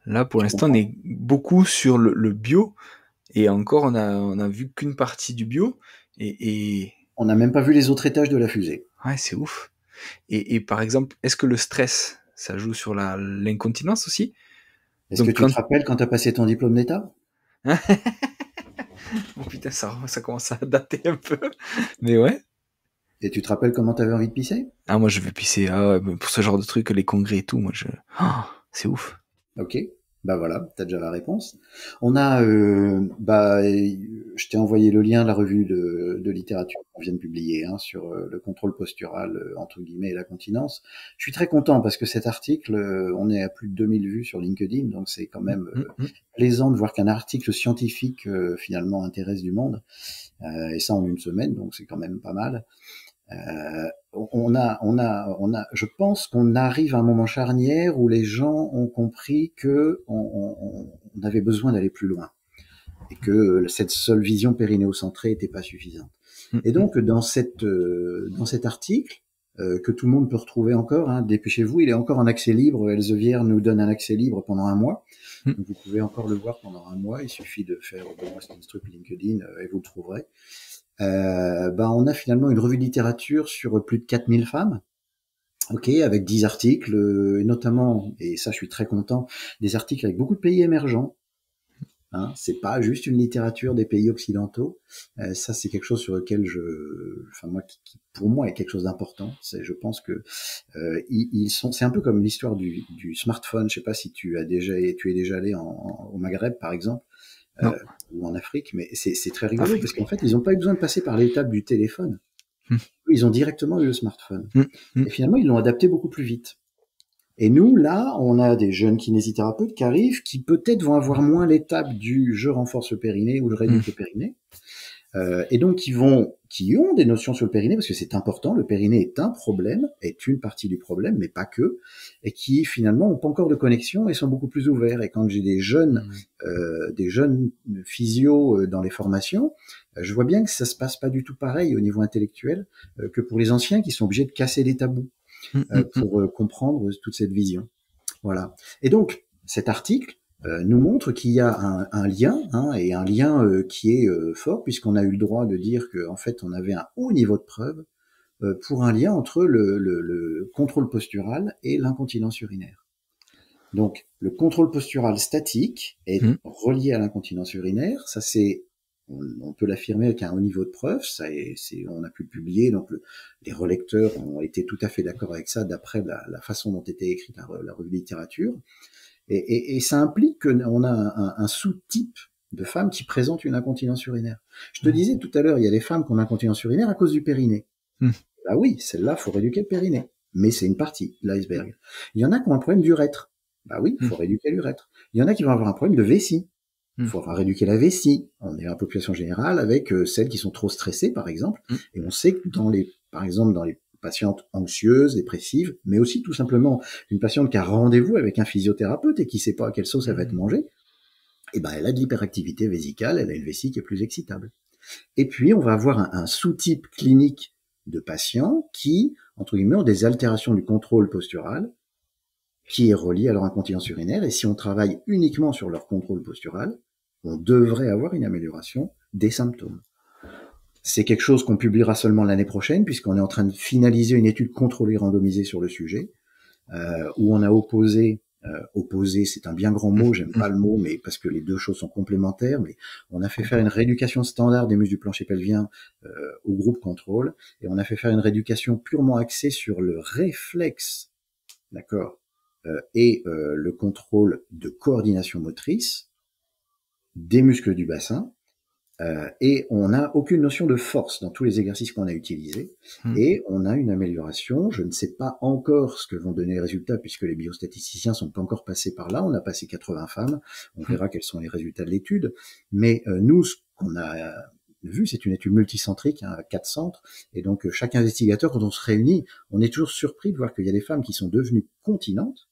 Là, pour l'instant, on est beaucoup sur le bio, et encore, on a vu qu'une partie du bio, et on n'a même pas vu les autres étages de la fusée. Ouais, c'est ouf. Et par exemple, est-ce que le stress, ça joue sur l'incontinence aussi? Est-ce que tu te rappelles quand tu as passé ton diplôme d'État? Oh putain, ça commence à dater un peu. Mais ouais. Et tu te rappelles comment tu avais envie de pisser? Ah, moi, je vais pisser. Ah ouais, pour ce genre de truc, les congrès et tout, moi, c'est ouf. Ok. Bah voilà, t'as déjà la réponse. On a, je t'ai envoyé le lien de la revue de littérature qu'on vient de publier hein, sur le contrôle postural entre guillemets et la continence. Je suis très content parce que cet article, on est à plus de 2000 vues sur LinkedIn, donc c'est quand même plaisant de voir qu'un article scientifique finalement intéresse du monde et ça en une semaine, donc c'est quand même pas mal. Je pense qu'on arrive à un moment charnière où les gens ont compris que on avait besoin d'aller plus loin et que cette seule vision périnéocentrée n'était pas suffisante. Et donc dans cet article que tout le monde peut retrouver encore, hein, dépêchez-vous, il est encore en accès libre. Elsevier nous donne un accès libre pendant un mois. Donc vous pouvez encore le voir pendant un mois. Il suffit de faire Benoît Steenstrup LinkedIn et vous le trouverez. On a finalement une revue de littérature sur plus de 4000 femmes, ok, avec 10 articles, et notamment, et ça je suis très content, des articles avec beaucoup de pays émergents. Hein, c'est pas juste une littérature des pays occidentaux. Ça c'est quelque chose sur lequel qui pour moi est quelque chose d'important. Je pense que c'est un peu comme l'histoire du smartphone. Je sais pas si tu es déjà allé au Maghreb par exemple. Ou en Afrique, mais c'est très rigolo parce qu'en fait, ils n'ont pas eu besoin de passer par l'étape du téléphone. Ils ont directement eu le smartphone. Et finalement, ils l'ont adapté beaucoup plus vite. Et nous, là, on a des jeunes kinésithérapeutes qui arrivent, qui peut-être vont avoir moins l'étape du je renforce le périnée ou je réduis le périnée. Et donc, qui ont des notions sur le périnée, parce que c'est important, le périnée est un problème, est une partie du problème, mais pas que, et qui finalement ont pas encore de connexion et sont beaucoup plus ouverts. Et quand j'ai des jeunes physios dans les formations, je vois bien que ça se passe pas du tout pareil au niveau intellectuel que pour les anciens qui sont obligés de casser des tabous pour comprendre toute cette vision. Voilà. Et donc, cet article nous montre qu'il y a un lien, hein, et un lien qui est fort, puisqu'on a eu le droit de dire qu'en fait, on avait un haut niveau de preuve pour un lien entre le contrôle postural et l'incontinence urinaire. Donc, le contrôle postural statique est relié à l'incontinence urinaire. Ça, on peut l'affirmer avec un haut niveau de preuve. On a pu le publier. Donc, les relecteurs ont été tout à fait d'accord avec ça, d'après la façon dont était écrite la revue de littérature. Et ça implique qu'on a un sous-type de femmes qui présentent une incontinence urinaire. Je te disais tout à l'heure, il y a des femmes qui ont l'incontinence urinaire à cause du périnée. Bah oui, celle-là, faut rééduquer le périnée. Mais c'est une partie de l'iceberg. Il y en a qui ont un problème d'urètre. Bah oui, faut rééduquer l'urètre. Il y en a qui vont avoir un problème de vessie. Il faudra rééduquer la vessie. On est dans la population générale avec celles qui sont trop stressées, par exemple. Et on sait que par exemple, dans les patiente anxieuse, dépressive, mais aussi tout simplement une patiente qui a rendez-vous avec un physiothérapeute et qui sait pas à quelle sauce elle va être mangée, et ben elle a de l'hyperactivité vésicale, elle a une vessie qui est plus excitable. Et puis on va avoir un sous-type clinique de patients qui, entre guillemets, ont des altérations du contrôle postural, qui est relié à leur incontinence urinaire, et si on travaille uniquement sur leur contrôle postural, on devrait avoir une amélioration des symptômes. C'est quelque chose qu'on publiera seulement l'année prochaine, puisqu'on est en train de finaliser une étude contrôlée randomisée sur le sujet, où on a opposé, c'est un bien grand mot, j'aime pas le mot, mais parce que les deux choses sont complémentaires, mais on a fait faire une rééducation standard des muscles du plancher pelvien au groupe contrôle, et on a fait faire une rééducation purement axée sur le réflexe, d'accord, et le contrôle de coordination motrice des muscles du bassin. Et on n'a aucune notion de force dans tous les exercices qu'on a utilisés. Et on a une amélioration. Je ne sais pas encore ce que vont donner les résultats puisque les biostatisticiens sont pas encore passés par là. On a passé 80 femmes. On verra quels sont les résultats de l'étude. Mais nous, ce qu'on a vu, c'est une étude multicentrique, hein, à 4 centres. Et donc, chaque investigateur, quand on se réunit, on est toujours surpris de voir qu'il y a des femmes qui sont devenues continentes,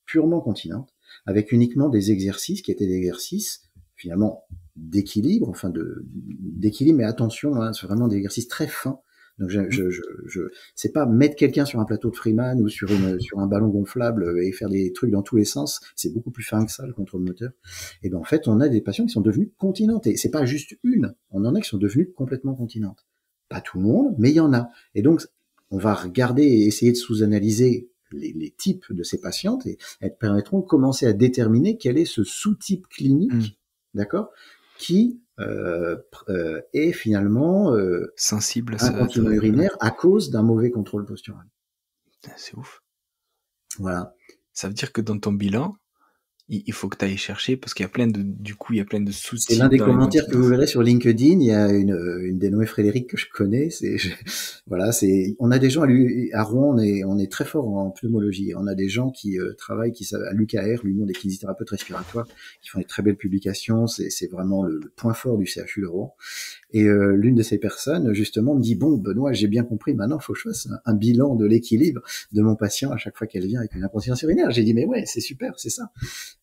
purement continentes, avec uniquement des exercices qui étaient des exercices, finalement, d'équilibre, d'équilibre, mais attention, hein, c'est vraiment des exercices très fins. Donc, c'est pas mettre quelqu'un sur un plateau de Freeman ou sur un ballon gonflable et faire des trucs dans tous les sens. C'est beaucoup plus fin que ça, le contrôle moteur. Et ben, en fait, on a des patients qui sont devenus continentes. Et c'est pas juste une. On en a qui sont devenus complètement continentes. Pas tout le monde, mais il y en a. Et donc, on va regarder et essayer de sous-analyser les types de ces patientes et elles permettront de commencer à déterminer quel est ce sous-type clinique, d'accord, qui est finalement sensible à incontinent urinaire à cause d'un mauvais contrôle postural. C'est ouf. Voilà. Ça veut dire que dans ton bilan, il faut que tu ailles chercher parce qu'il y a plein de, du coup, il y a plein de C'est l'un sous-types des dans commentaires que vous l'incontinence. verrez sur LinkedIn. Il y a une dénommée Frédéric que je connais. Voilà, on a des gens à Rouen, on est très fort en pneumologie. On a des gens qui travaillent, qui savent, à l'UKR, l'Union des kinésithérapeutes respiratoires, qui font des très belles publications. C'est vraiment le point fort du CHU de Rouen. Et l'une de ces personnes, justement, me dit, bon, Benoît, j'ai bien compris, maintenant, il faut que je fasse un bilan de l'équilibre de mon patient à chaque fois qu'elle vient avec une incontinence urinaire. J'ai dit, mais ouais, c'est super, c'est ça.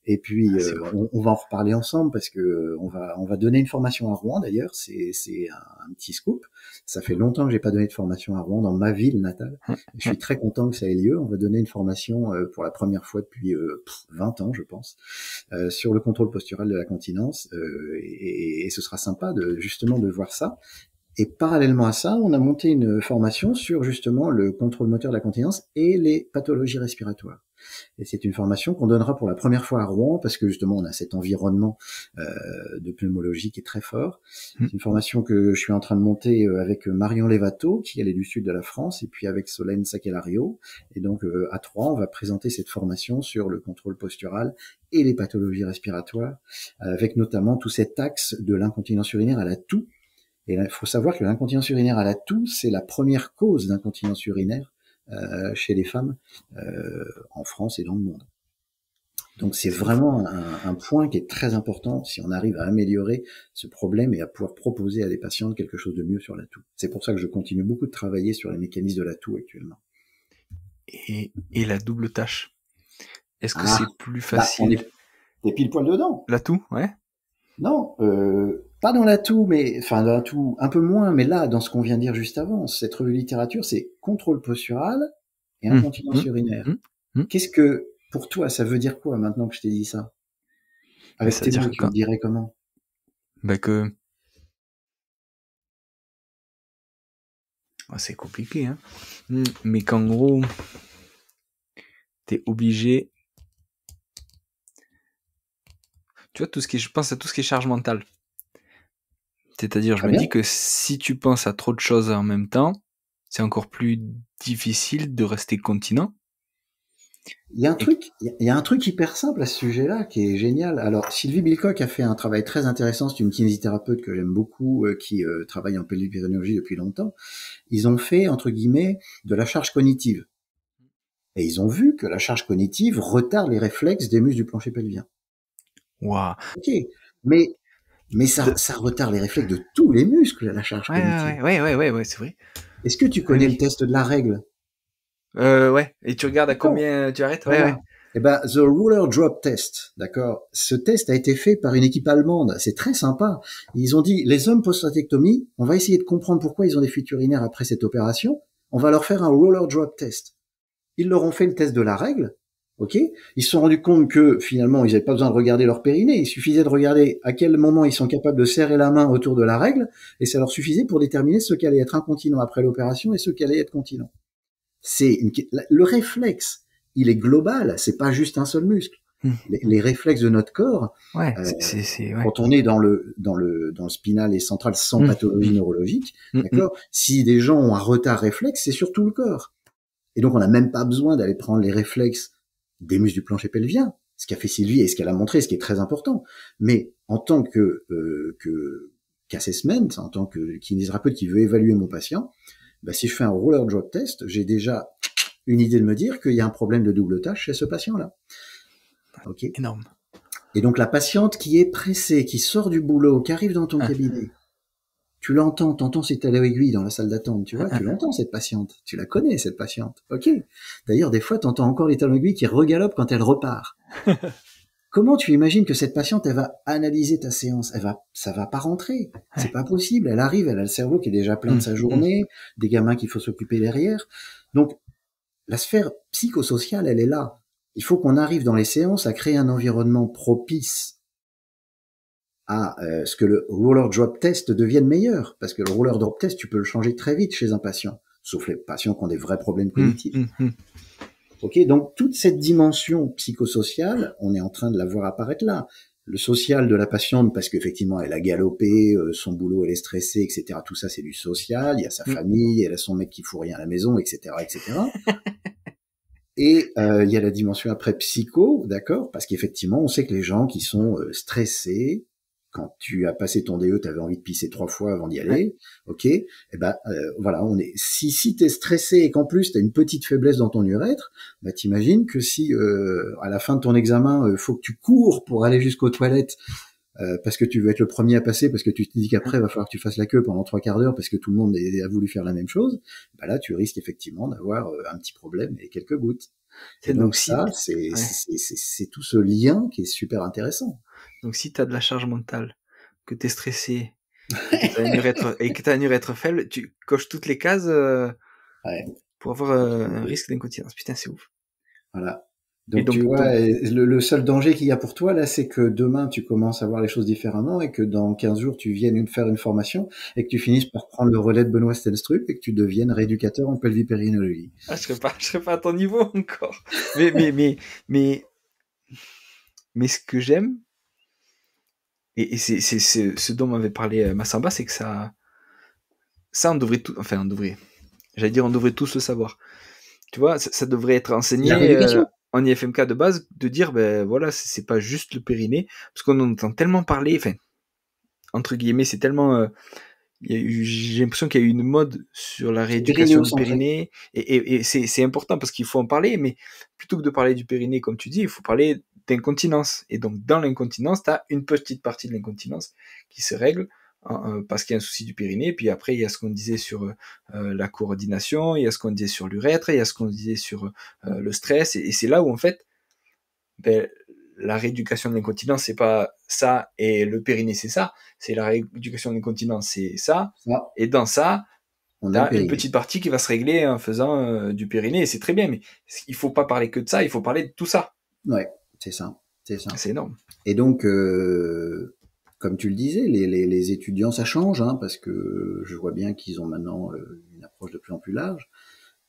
Et puis, Ah, c'est ouf. on va en reparler ensemble parce que on va donner une formation à Rouen, d'ailleurs. C'est un petit scoop. Ça fait longtemps que j'ai pas donné de formation à Rouen, dans ma ville natale. Je suis très content que ça ait lieu. On va donner une formation pour la première fois depuis 20 ans, je pense, sur le contrôle postural de la continence. Et ce sera sympa justement de voir ça. Et parallèlement à ça, on a monté une formation sur justement le contrôle moteur de la continence et les pathologies respiratoires. Et c'est une formation qu'on donnera pour la première fois à Rouen parce que justement on a cet environnement de pneumologie qui est très fort. C'est une formation que je suis en train de monter avec Marion Levato, qui elle est du sud de la France, et puis avec Solène Sakelario. Et donc à Troyes, on va présenter cette formation sur le contrôle postural et les pathologies respiratoires, avec notamment tout cet axe de l'incontinence urinaire à la toux. Et il faut savoir que l'incontinence urinaire à la toux, c'est la première cause d'incontinence urinaire chez les femmes en France et dans le monde. Donc c'est C'est ouf. vraiment un point qui est très important si on arrive à améliorer ce problème et à pouvoir proposer à des patientes quelque chose de mieux sur la toux. C'est pour ça que je continue beaucoup de travailler sur les mécanismes de la toux actuellement. Et la double tâche. Est-ce que c'est Ah, plus bah on facile? est pile poil dedans. La toux, ouais. Non, pas dans la toux, mais enfin dans la toux un peu moins, mais là dans ce qu'on vient de dire juste avant, cette revue de littérature, c'est contrôle postural et Hum, incontinence hum, urinaire. hum, hum. Qu'est-ce que pour toi ça veut dire quoi maintenant que je t'ai dit ça? Mais Avec tes c'est-à-dire mots, que tu le dirais comment? bah que, c'est compliqué, hein. Mais qu'en gros, t'es obligé, tu vois, je pense à tout ce qui est charge mentale. C'est-à-dire, je Très me bien. dis que si tu penses à trop de choses en même temps, c'est encore plus difficile de rester continent. Et Il y a un truc hyper simple à ce sujet-là qui est génial. Alors, Sylvie Bilcock a fait un travail très intéressant. C'est une kinésithérapeute que j'aime beaucoup, qui travaille en pédopédagogie depuis longtemps. Ils ont fait, entre guillemets, de la charge cognitive. Et ils ont vu que la charge cognitive retarde les réflexes des muscles du plancher pelvien. waouh, Ok. Mais, ça retarde les réflexes de tous les muscles, la charge cognitive. ouais, c'est vrai. Est-ce que tu Oui, connais le oui. test de la règle? Ouais. Et tu regardes à D'accord. combien tu arrêtes? Ouais, ouais. Voilà. Eh ben, The Ruler Drop Test, d'accord. Ce test a été fait par une équipe allemande. C'est très sympa. Ils ont dit, les hommes post-trachéctomie, on va essayer de comprendre pourquoi ils ont des fuites urinaires après cette opération. On va leur faire un Ruler Drop Test. Ils leur ont fait le test de la règle. Ok. Ils se sont rendus compte que finalement, ils n'avaient pas besoin de regarder leur périnée. Il suffisait de regarder à quel moment ils sont capables de serrer la main autour de la règle, et ça leur suffisait pour déterminer ceux qui allaient être incontinents après l'opération et ceux qui allaient être continents. Le réflexe, il est global, c'est pas juste un seul muscle. Les réflexes de notre corps, Ouais, euh, ouais. quand on est dans le spinal et central sans Hum, pathologie hum, neurologique, hum. d'accord. Si des gens ont un retard réflexe, c'est sur tout le corps. Et donc on n'a même pas besoin d'aller prendre les réflexes des muscles du plancher pelvien, ce qu'a fait Sylvie et ce qu'elle a montré, ce qui est très important. Mais en tant qu'assessment, en tant que kinésithérapeute qui veut évaluer mon patient, bah, si je fais un roller drop test, j'ai déjà une idée de me dire qu'il y a un problème de double tâche chez ce patient-là. Ok. Énorme. Et donc la patiente qui est pressée, qui sort du boulot, qui arrive dans ton Hein, cabinet, tu l'entends, t'entends ses talons aiguilles dans la salle d'attente, tu hein, vois, tu hein. l'entends cette patiente, tu la connais cette patiente. Ok. D'ailleurs, des fois, t'entends encore les talons aiguilles qui regalopent quand elle repart. Comment tu imagines que cette patiente, elle va analyser ta séance? Ça va pas rentrer. C'est Ouais. pas possible. Elle arrive, elle a le cerveau qui est déjà plein de sa Hum. journée, des gamins qu'il faut s'occuper derrière. Donc, la sphère psychosociale, elle est là. Il faut qu'on arrive dans les séances à créer un environnement propice à ce que le roller drop test devienne meilleur. Parce que le roller drop test, tu peux le changer très vite chez un patient. Sauf les patients qui ont des vrais problèmes cognitifs. Hum. Ok, donc toute cette dimension psychosociale, on est en train de la voir apparaître là. Le social de la patiente, parce qu'effectivement, elle a galopé, son boulot, elle est stressée, etc. Tout ça, c'est du social. Il y a sa famille, elle a son mec qui fout rien à la maison, etc., etc. Et il y a la dimension après psycho, d'accord, parce qu'effectivement, on sait que les gens qui sont stressés, quand tu as passé ton DE, tu avais envie de pisser 3 fois avant d'y Ouais. aller, ok, et ben voilà, on est si t'es stressé et qu'en plus t'as une petite faiblesse dans ton urètre, bah t'imagines que si à la fin de ton examen, faut que tu cours pour aller jusqu'aux toilettes parce que tu veux être le premier à passer, parce que tu te dis qu'après il va falloir que tu fasses la queue pendant 3 quarts d'heure parce que tout le monde a voulu faire la même chose, bah là tu risques effectivement d'avoir un petit problème et quelques gouttes. Et donc Donc si, ça, ouais. c'est tout ce lien qui est super intéressant. Donc si t'as de la charge mentale, que t'es stressé et que t'as un urètre faible, tu coches toutes les cases Ouais, pour avoir un risque d'incontinence. Putain, c'est ouf. voilà. Et Donc tu vois, le seul danger qu'il y a pour toi là, c'est que demain tu commences à voir les choses différemment et que dans 15 jours tu viennes faire une formation et que tu finisses par prendre le relais de Benoît Stenstrup et que tu deviennes rééducateur en pelvipérinologie. ah, je serais pas à ton niveau encore. Mais, mais ce que j'aime, et c'est ce dont m'avait parlé Massamba, c'est que ça on devrait tout, enfin on devrait, j'allais dire on devrait tous le savoir. Tu vois, ça devrait être C'est la enseigné rééducation. en IFMK de base, de dire, ben voilà, c'est pas juste le périnée, parce qu'on en entend tellement parler, enfin, entre guillemets, c'est tellement j'ai l'impression qu'il y a eu une mode sur la C'est rééducation du périnéocentré. périnée, et c'est important parce qu'il faut en parler, mais plutôt que de parler du périnée, comme tu dis, il faut parler d'incontinence. Et donc, dans l'incontinence, tu as une petite partie de l'incontinence qui se règle parce qu'il y a un souci du périnée, puis après, il y a ce qu'on disait sur la coordination, il y a ce qu'on disait sur l'urètre, il y a ce qu'on disait sur le stress, et c'est là où, en fait, ben, la rééducation de l'incontinence, c'est pas ça, et le périnée, c'est ça. C'est la rééducation de l'incontinence, c'est ça. Ça, Et dans ça, on a le t'as une périnée. petite partie qui va se régler en faisant du périnée, et c'est très bien, mais il faut pas parler que de ça, il faut parler de tout ça. Ouais, c'est ça, c'est ça. C'est énorme. Et donc, comme tu le disais, les étudiants, ça change, hein, parce que je vois bien qu'ils ont maintenant une approche de plus en plus large.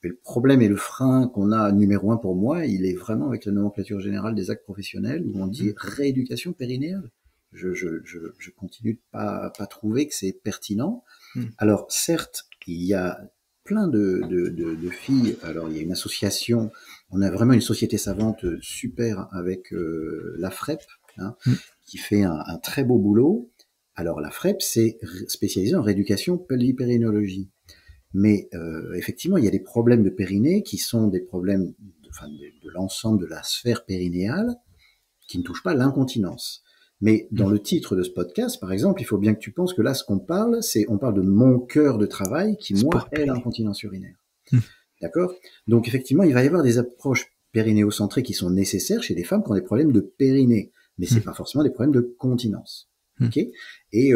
Mais le problème et le frein qu'on a numéro un pour moi, il est vraiment avec la nomenclature générale des actes professionnels où on dit rééducation périnéale. Je continue de pas trouver que c'est pertinent. Mm. Alors certes, il y a plein de filles. Alors il y a une association, on a vraiment une société savante super avec la FREP, hein, Mm. qui fait un très beau boulot. Alors la FREP, c'est spécialisé en rééducation pelvipérinologie. Mais effectivement, il y a des problèmes de périnée qui sont des problèmes de l'ensemble de la sphère périnéale qui ne touchent pas l'incontinence. Mais dans le titre de ce podcast, par exemple, il faut bien que tu penses que là, ce qu'on parle, c'est on parle de mon cœur de travail qui, moi, Sport est périnée. l'incontinence urinaire. Mm. D'accord. Donc effectivement, il va y avoir des approches périnéocentrées qui sont nécessaires chez des femmes qui ont des problèmes de périnée, mais c'est pas forcément des problèmes de continence. Ok. Et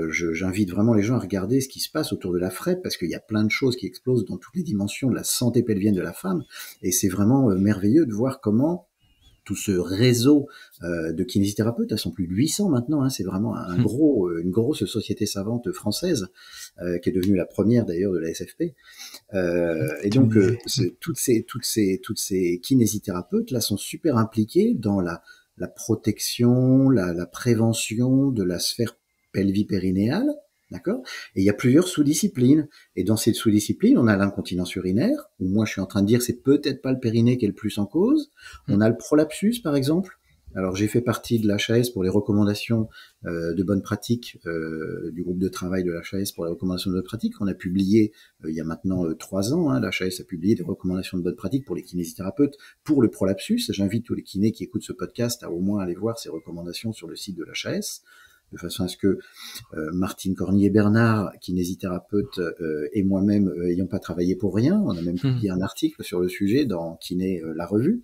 j'invite vraiment les gens à regarder ce qui se passe autour de la FREP parce qu'il y a plein de choses qui explosent dans toutes les dimensions de la santé pelvienne de la femme, et c'est vraiment merveilleux de voir comment tout ce réseau de kinésithérapeutes, elles sont plus de 800 maintenant, hein, c'est vraiment une grosse société savante française qui est devenue la première d'ailleurs de la SFP. Et Tu me donc disais. toutes ces kinésithérapeutes là sont super impliqués dans la protection, la prévention de la sphère pelvipérinéale, d'accord. Et il y a plusieurs sous-disciplines. Et dans ces sous-disciplines, on a l'incontinence urinaire, où moi je suis en train de dire c'est peut-être pas le périnée qui est le plus en cause. On a le prolapsus par exemple. Alors j'ai fait partie de l'HAS pour les recommandations de bonnes pratiques du groupe de travail de l'HAS pour les recommandations de bonnes pratiques. On a publié il y a maintenant 3 ans, hein, l'HAS a publié des recommandations de bonnes pratiques pour les kinésithérapeutes pour le prolapsus. J'invite tous les kinés qui écoutent ce podcast à au moins aller voir ces recommandations sur le site de l'HAS, de façon à ce que Martine Cornier-Bernard, kinésithérapeute, et moi-même ayant pas travaillé pour rien, on a même publié un article sur le sujet dans Kiné la revue.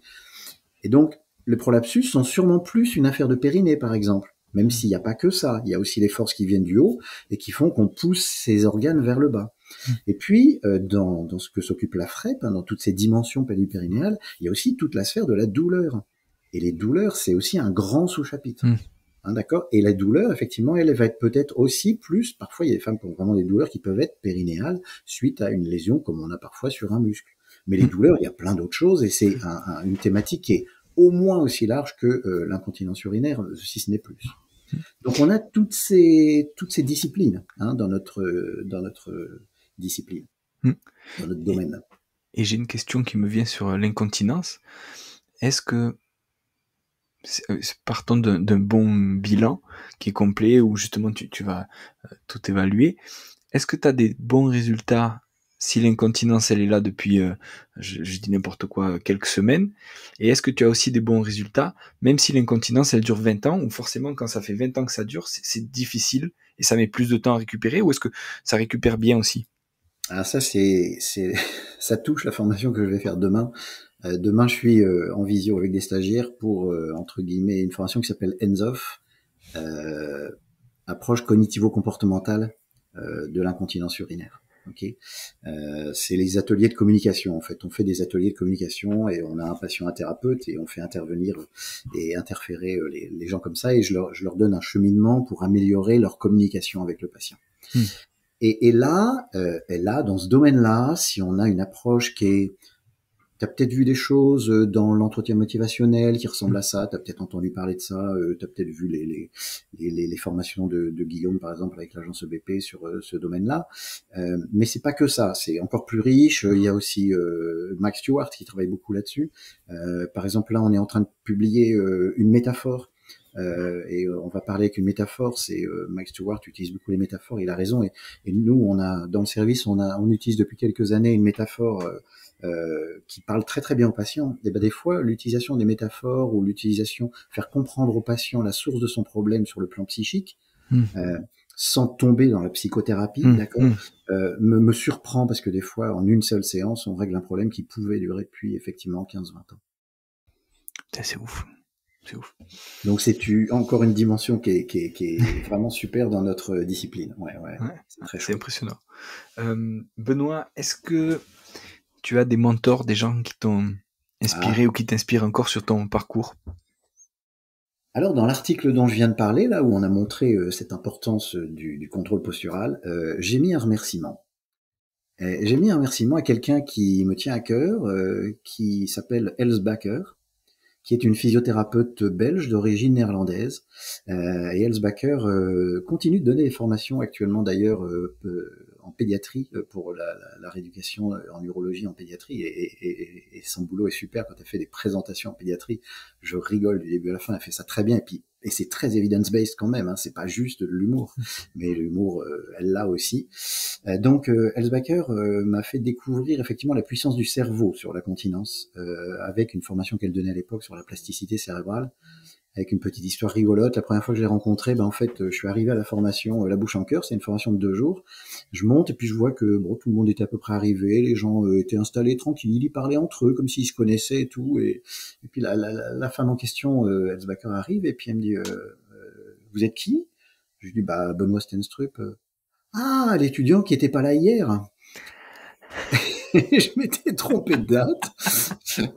Et donc, les prolapsus sont sûrement plus une affaire de périnée, par exemple. Même s'il n'y a pas que ça, il y a aussi les forces qui viennent du haut et qui font qu'on pousse ces organes vers le bas. Et puis, dans ce que s'occupe la FREP, hein, dans toutes ces dimensions pelvipérinéales, il y a aussi toute la sphère de la douleur. Et les douleurs, c'est aussi un grand sous-chapitre. Hein, d'accord. Et la douleur, effectivement, elle va être peut-être aussi plus, parfois il y a des femmes qui ont vraiment des douleurs qui peuvent être périnéales suite à une lésion comme on a parfois sur un muscle. Mais les douleurs, il y a plein d'autres choses et c'est une thématique qui est au moins aussi large que l'incontinence urinaire, si ce n'est plus. Donc on a toutes ces disciplines hein, dans notre discipline, dans notre domaine. Et j'ai une question qui me vient sur l'incontinence. Est-ce que, partons d'un bon bilan qui est complet, où justement tu vas tout évaluer, est-ce que tu as des bons résultats si l'incontinence elle est là depuis, je dis n'importe quoi, quelques semaines? Et est-ce que tu as aussi des bons résultats, même si l'incontinence elle dure 20 ans, ou forcément quand ça fait 20 ans que ça dure, c'est difficile et ça met plus de temps à récupérer, ou est-ce que ça récupère bien aussi? Ah, ça, ça touche la formation que je vais faire demain. Demain, je suis en visio avec des stagiaires pour, entre guillemets, une formation qui s'appelle Hands-Off, euh, approche cognitivo-comportementale de l'incontinence urinaire. Ok, c'est les ateliers de communication. En fait, on fait des ateliers de communication et on a un patient, un thérapeute, et on fait intervenir et interférer les gens comme ça, et je leur donne un cheminement pour améliorer leur communication avec le patient. Hmm. Et là, dans ce domaine-là, si on a une approche qui est, t'as peut-être vu des choses dans l'entretien motivationnel qui ressemblent à ça, t'as peut-être entendu parler de ça, t'as peut-être vu les formations de Guillaume, par exemple, avec l'agence EBP sur ce domaine-là. Mais c'est pas que ça, c'est encore plus riche. Il y a aussi Mike Stewart qui travaille beaucoup là-dessus. Par exemple, là, on est en train de publier une métaphore. On va parler avec une métaphore. C'est Mike Stewart utilise beaucoup les métaphores. Il a raison. Et nous, on a dans le service, on utilise depuis quelques années une métaphore qui parle très très bien aux patients. Et ben des fois, l'utilisation des métaphores ou l'utilisation, faire comprendre au patient la source de son problème sur le plan psychique, Hmm. euh, sans tomber dans la psychothérapie, Hmm. d'accord, Hmm. me surprend parce que des fois, en une seule séance, on règle un problème qui pouvait durer depuis effectivement 15-20 ans. C'est ouf. C'est ouf. Donc c'est encore une dimension qui est vraiment super dans notre discipline. Ouais, ouais, Ouais, c'est très c'est chouette. impressionnant. Benoît, est-ce que tu as des mentors, des gens qui t'ont inspiré Ah. ou qui t'inspirent encore sur ton parcours? Alors dans l'article dont je viens de parler, là où on a montré cette importance du contrôle postural, j'ai mis un remerciement. J'ai mis un remerciement à quelqu'un qui me tient à cœur, qui s'appelle Els Bakker, qui est une physiothérapeute belge d'origine néerlandaise. Et Els Bakker continue de donner des formations actuellement d'ailleurs en pédiatrie pour la rééducation en urologie en pédiatrie. Et son boulot est super quand elle fait des présentations en pédiatrie. Je rigole du début à la fin, elle fait ça très bien. Et c'est très evidence-based quand même, hein, c'est pas juste de l'humour, mais l'humour, elle l'a aussi. Els Bakker m'a fait découvrir effectivement la puissance du cerveau sur la continence, avec une formation qu'elle donnait à l'époque sur la plasticité cérébrale, avec une petite histoire rigolote. La première fois que je l'ai rencontré, en fait, je suis arrivé à la formation La Bouche en Cœur, c'est une formation de 2 jours. Je monte et puis je vois que bon, tout le monde était à peu près arrivé, les gens étaient installés tranquilles, ils parlaient entre eux comme s'ils se connaissaient et tout. Et puis la femme en question, Els Bakker arrive et puis elle me dit vous êtes qui? Je lui dis bah Benoît Stenstrup. Ah, l'étudiant qui était pas là hier. Je m'étais trompé de date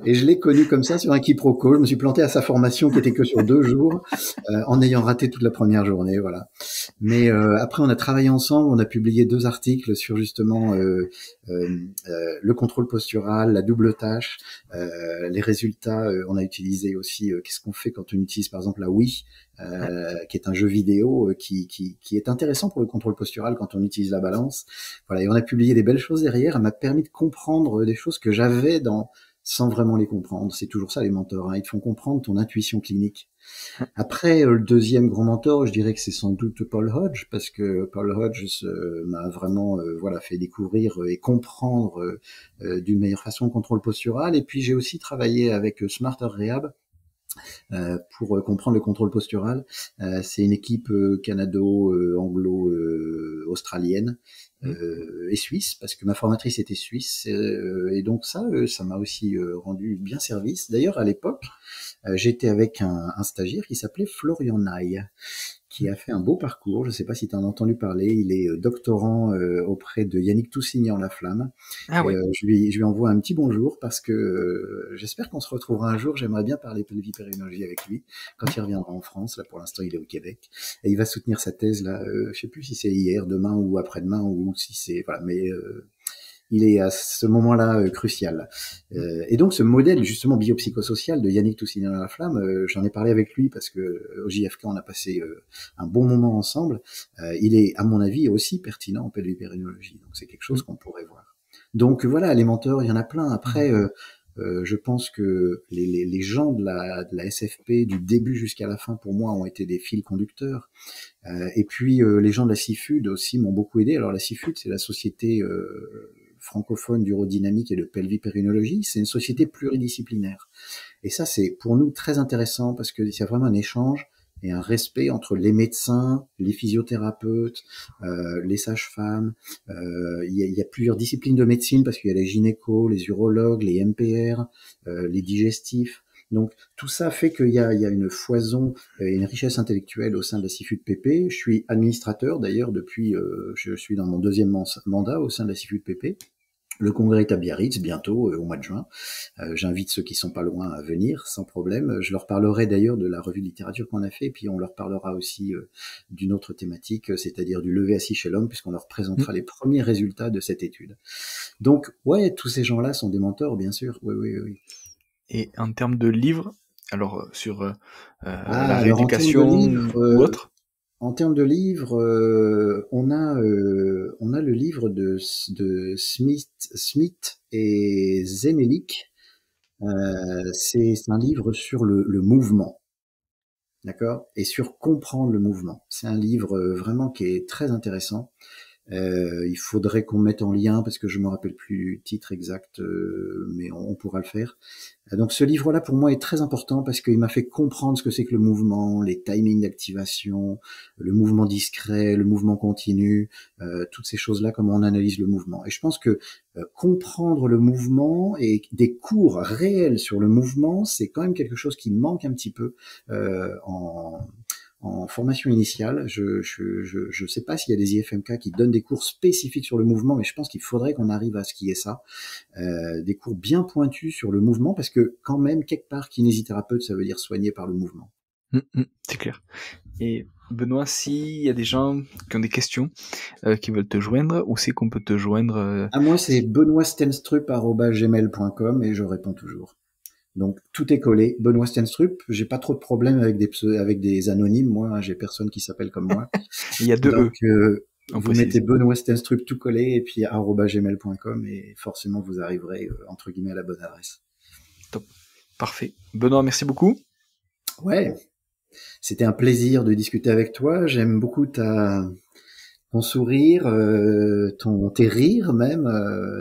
et je l'ai connu comme ça sur un quiproquo. Je me suis planté à sa formation qui était que sur 2 jours, en ayant raté toute la première journée, voilà. Mais après, on a travaillé ensemble, on a publié 2 articles sur justement le contrôle postural, la double tâche, les résultats. On a utilisé aussi qu'est-ce qu'on fait quand on utilise par exemple la Wii, qui est un jeu vidéo qui est intéressant pour le contrôle postural quand on utilise la balance. Voilà, et on a publié des belles choses derrière. Elle m'a permis de comprendre des choses que j'avais sans vraiment les comprendre. C'est toujours ça les mentors, hein. Ils te font comprendre ton intuition clinique. Après, le deuxième grand mentor, je dirais que c'est sans doute Paul Hodge, parce que Paul Hodge m'a vraiment voilà, fait découvrir et comprendre d'une meilleure façon le contrôle postural. Et puis j'ai aussi travaillé avec Smarter Rehab, pour comprendre le contrôle postural. C'est une équipe canado-anglo-australienne et suisse, parce que ma formatrice était suisse. Et donc ça m'a aussi rendu bien service. D'ailleurs, à l'époque, j'étais avec un stagiaire qui s'appelait Florian Naï, qui a fait un beau parcours. Je ne sais pas si tu en as entendu parler. Il est doctorant auprès de Yannick Toussignan-Laflamme. Ah Et oui. je lui envoie un petit bonjour parce que j'espère qu'on se retrouvera un jour. J'aimerais bien parler pelvipérinologie avec lui quand il reviendra en France. Là, pour l'instant, il est au Québec. Et il va soutenir sa thèse, là. Je sais plus si c'est hier, demain ou après-demain, ou si c'est... Voilà, mais... il est à ce moment-là crucial. Et donc ce modèle justement biopsychosocial de Yannick Toussignan-Laflamme, j'en ai parlé avec lui parce que au JFK on a passé un bon moment ensemble. Il est à mon avis aussi pertinent en pelvipérinologie, donc c'est quelque chose qu'on pourrait voir. Donc voilà, les mentors, il y en a plein. Après, je pense que les gens de la SFP du début jusqu'à la fin, pour moi, ont été des fils conducteurs. Et puis les gens de la CIFUD aussi m'ont beaucoup aidé. Alors la CIFUD, c'est la société francophone d'urodynamique et de pelvipérinologie. C'est une société pluridisciplinaire. Et ça, c'est pour nous très intéressant parce qu'il y a vraiment un échange et un respect entre les médecins, les physiothérapeutes, les sages-femmes. Il y a plusieurs disciplines de médecine parce qu'il y a les gynécos, les urologues, les MPR, les digestifs. Donc tout ça fait qu'il y a une foison et une richesse intellectuelle au sein de la CIFUD PP. Je suis administrateur d'ailleurs depuis, je suis dans mon deuxième mandat au sein de la CIFUD PP. Le congrès est à Biarritz bientôt, au mois de juin. J'invite ceux qui sont pas loin à venir sans problème. Je leur parlerai d'ailleurs de la revue de littérature qu'on a fait, et puis on leur parlera aussi d'une autre thématique, c'est-à-dire du lever assis chez l'homme, puisqu'on leur présentera les premiers résultats de cette étude. Donc, ouais, tous ces gens-là sont des mentors, bien sûr. Oui, oui, oui. Et en termes de livres, alors sur la Alors en termes de rééducation ou livres, autre? on a le livre de Smith et Zenelic. C'est un livre sur le mouvement, d'accord, et sur comprendre le mouvement. C'est un livre vraiment qui est très intéressant. Il faudrait qu'on mette en lien parce que je me rappelle plus du titre exact, mais on pourra le faire. Donc ce livre-là pour moi est très important parce qu'il m'a fait comprendre ce que c'est que le mouvement, les timings d'activation, le mouvement discret, le mouvement continu, toutes ces choses-là, comment on analyse le mouvement. Et je pense que comprendre le mouvement et des cours réels sur le mouvement, c'est quand même quelque chose qui manque un petit peu en formation initiale. Je sais pas s'il y a des IFMK qui donnent des cours spécifiques sur le mouvement, mais je pense qu'il faudrait qu'on arrive à ce qu'il y ait ça. Des cours bien pointus sur le mouvement, parce que quand même, quelque part, kinésithérapeute, ça veut dire soigner par le mouvement. C'est clair. Et Benoît, s'il y a des gens qui ont des questions, qui veulent te joindre, où c'est qu'on peut te joindre À moi, c'est benoîtstenstrup@gmail.com et je réponds toujours. Donc tout est collé. Benoît Stenstrup. J'ai pas trop de problèmes avec des anonymes. Moi, hein, j'ai personne qui s'appelle comme moi. Il y a deux Donc on vous précise. mettez Benoît Stenstrup tout collé et puis @gmail.com et forcément vous arriverez entre guillemets à la bonne adresse. Top. Parfait. Benoît, merci beaucoup. Ouais, c'était un plaisir de discuter avec toi. J'aime beaucoup ton sourire, tes rires même.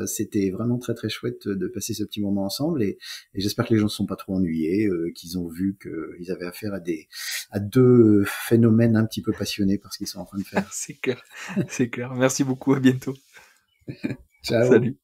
C'était vraiment très très chouette de passer ce petit moment ensemble et j'espère que les gens ne sont pas trop ennuyés, qu'ils ont vu qu'ils avaient affaire à deux phénomènes un petit peu passionnés par ce qu'ils sont en train de faire. C'est clair. C'est clair. Merci beaucoup. À bientôt. Ciao. Salut.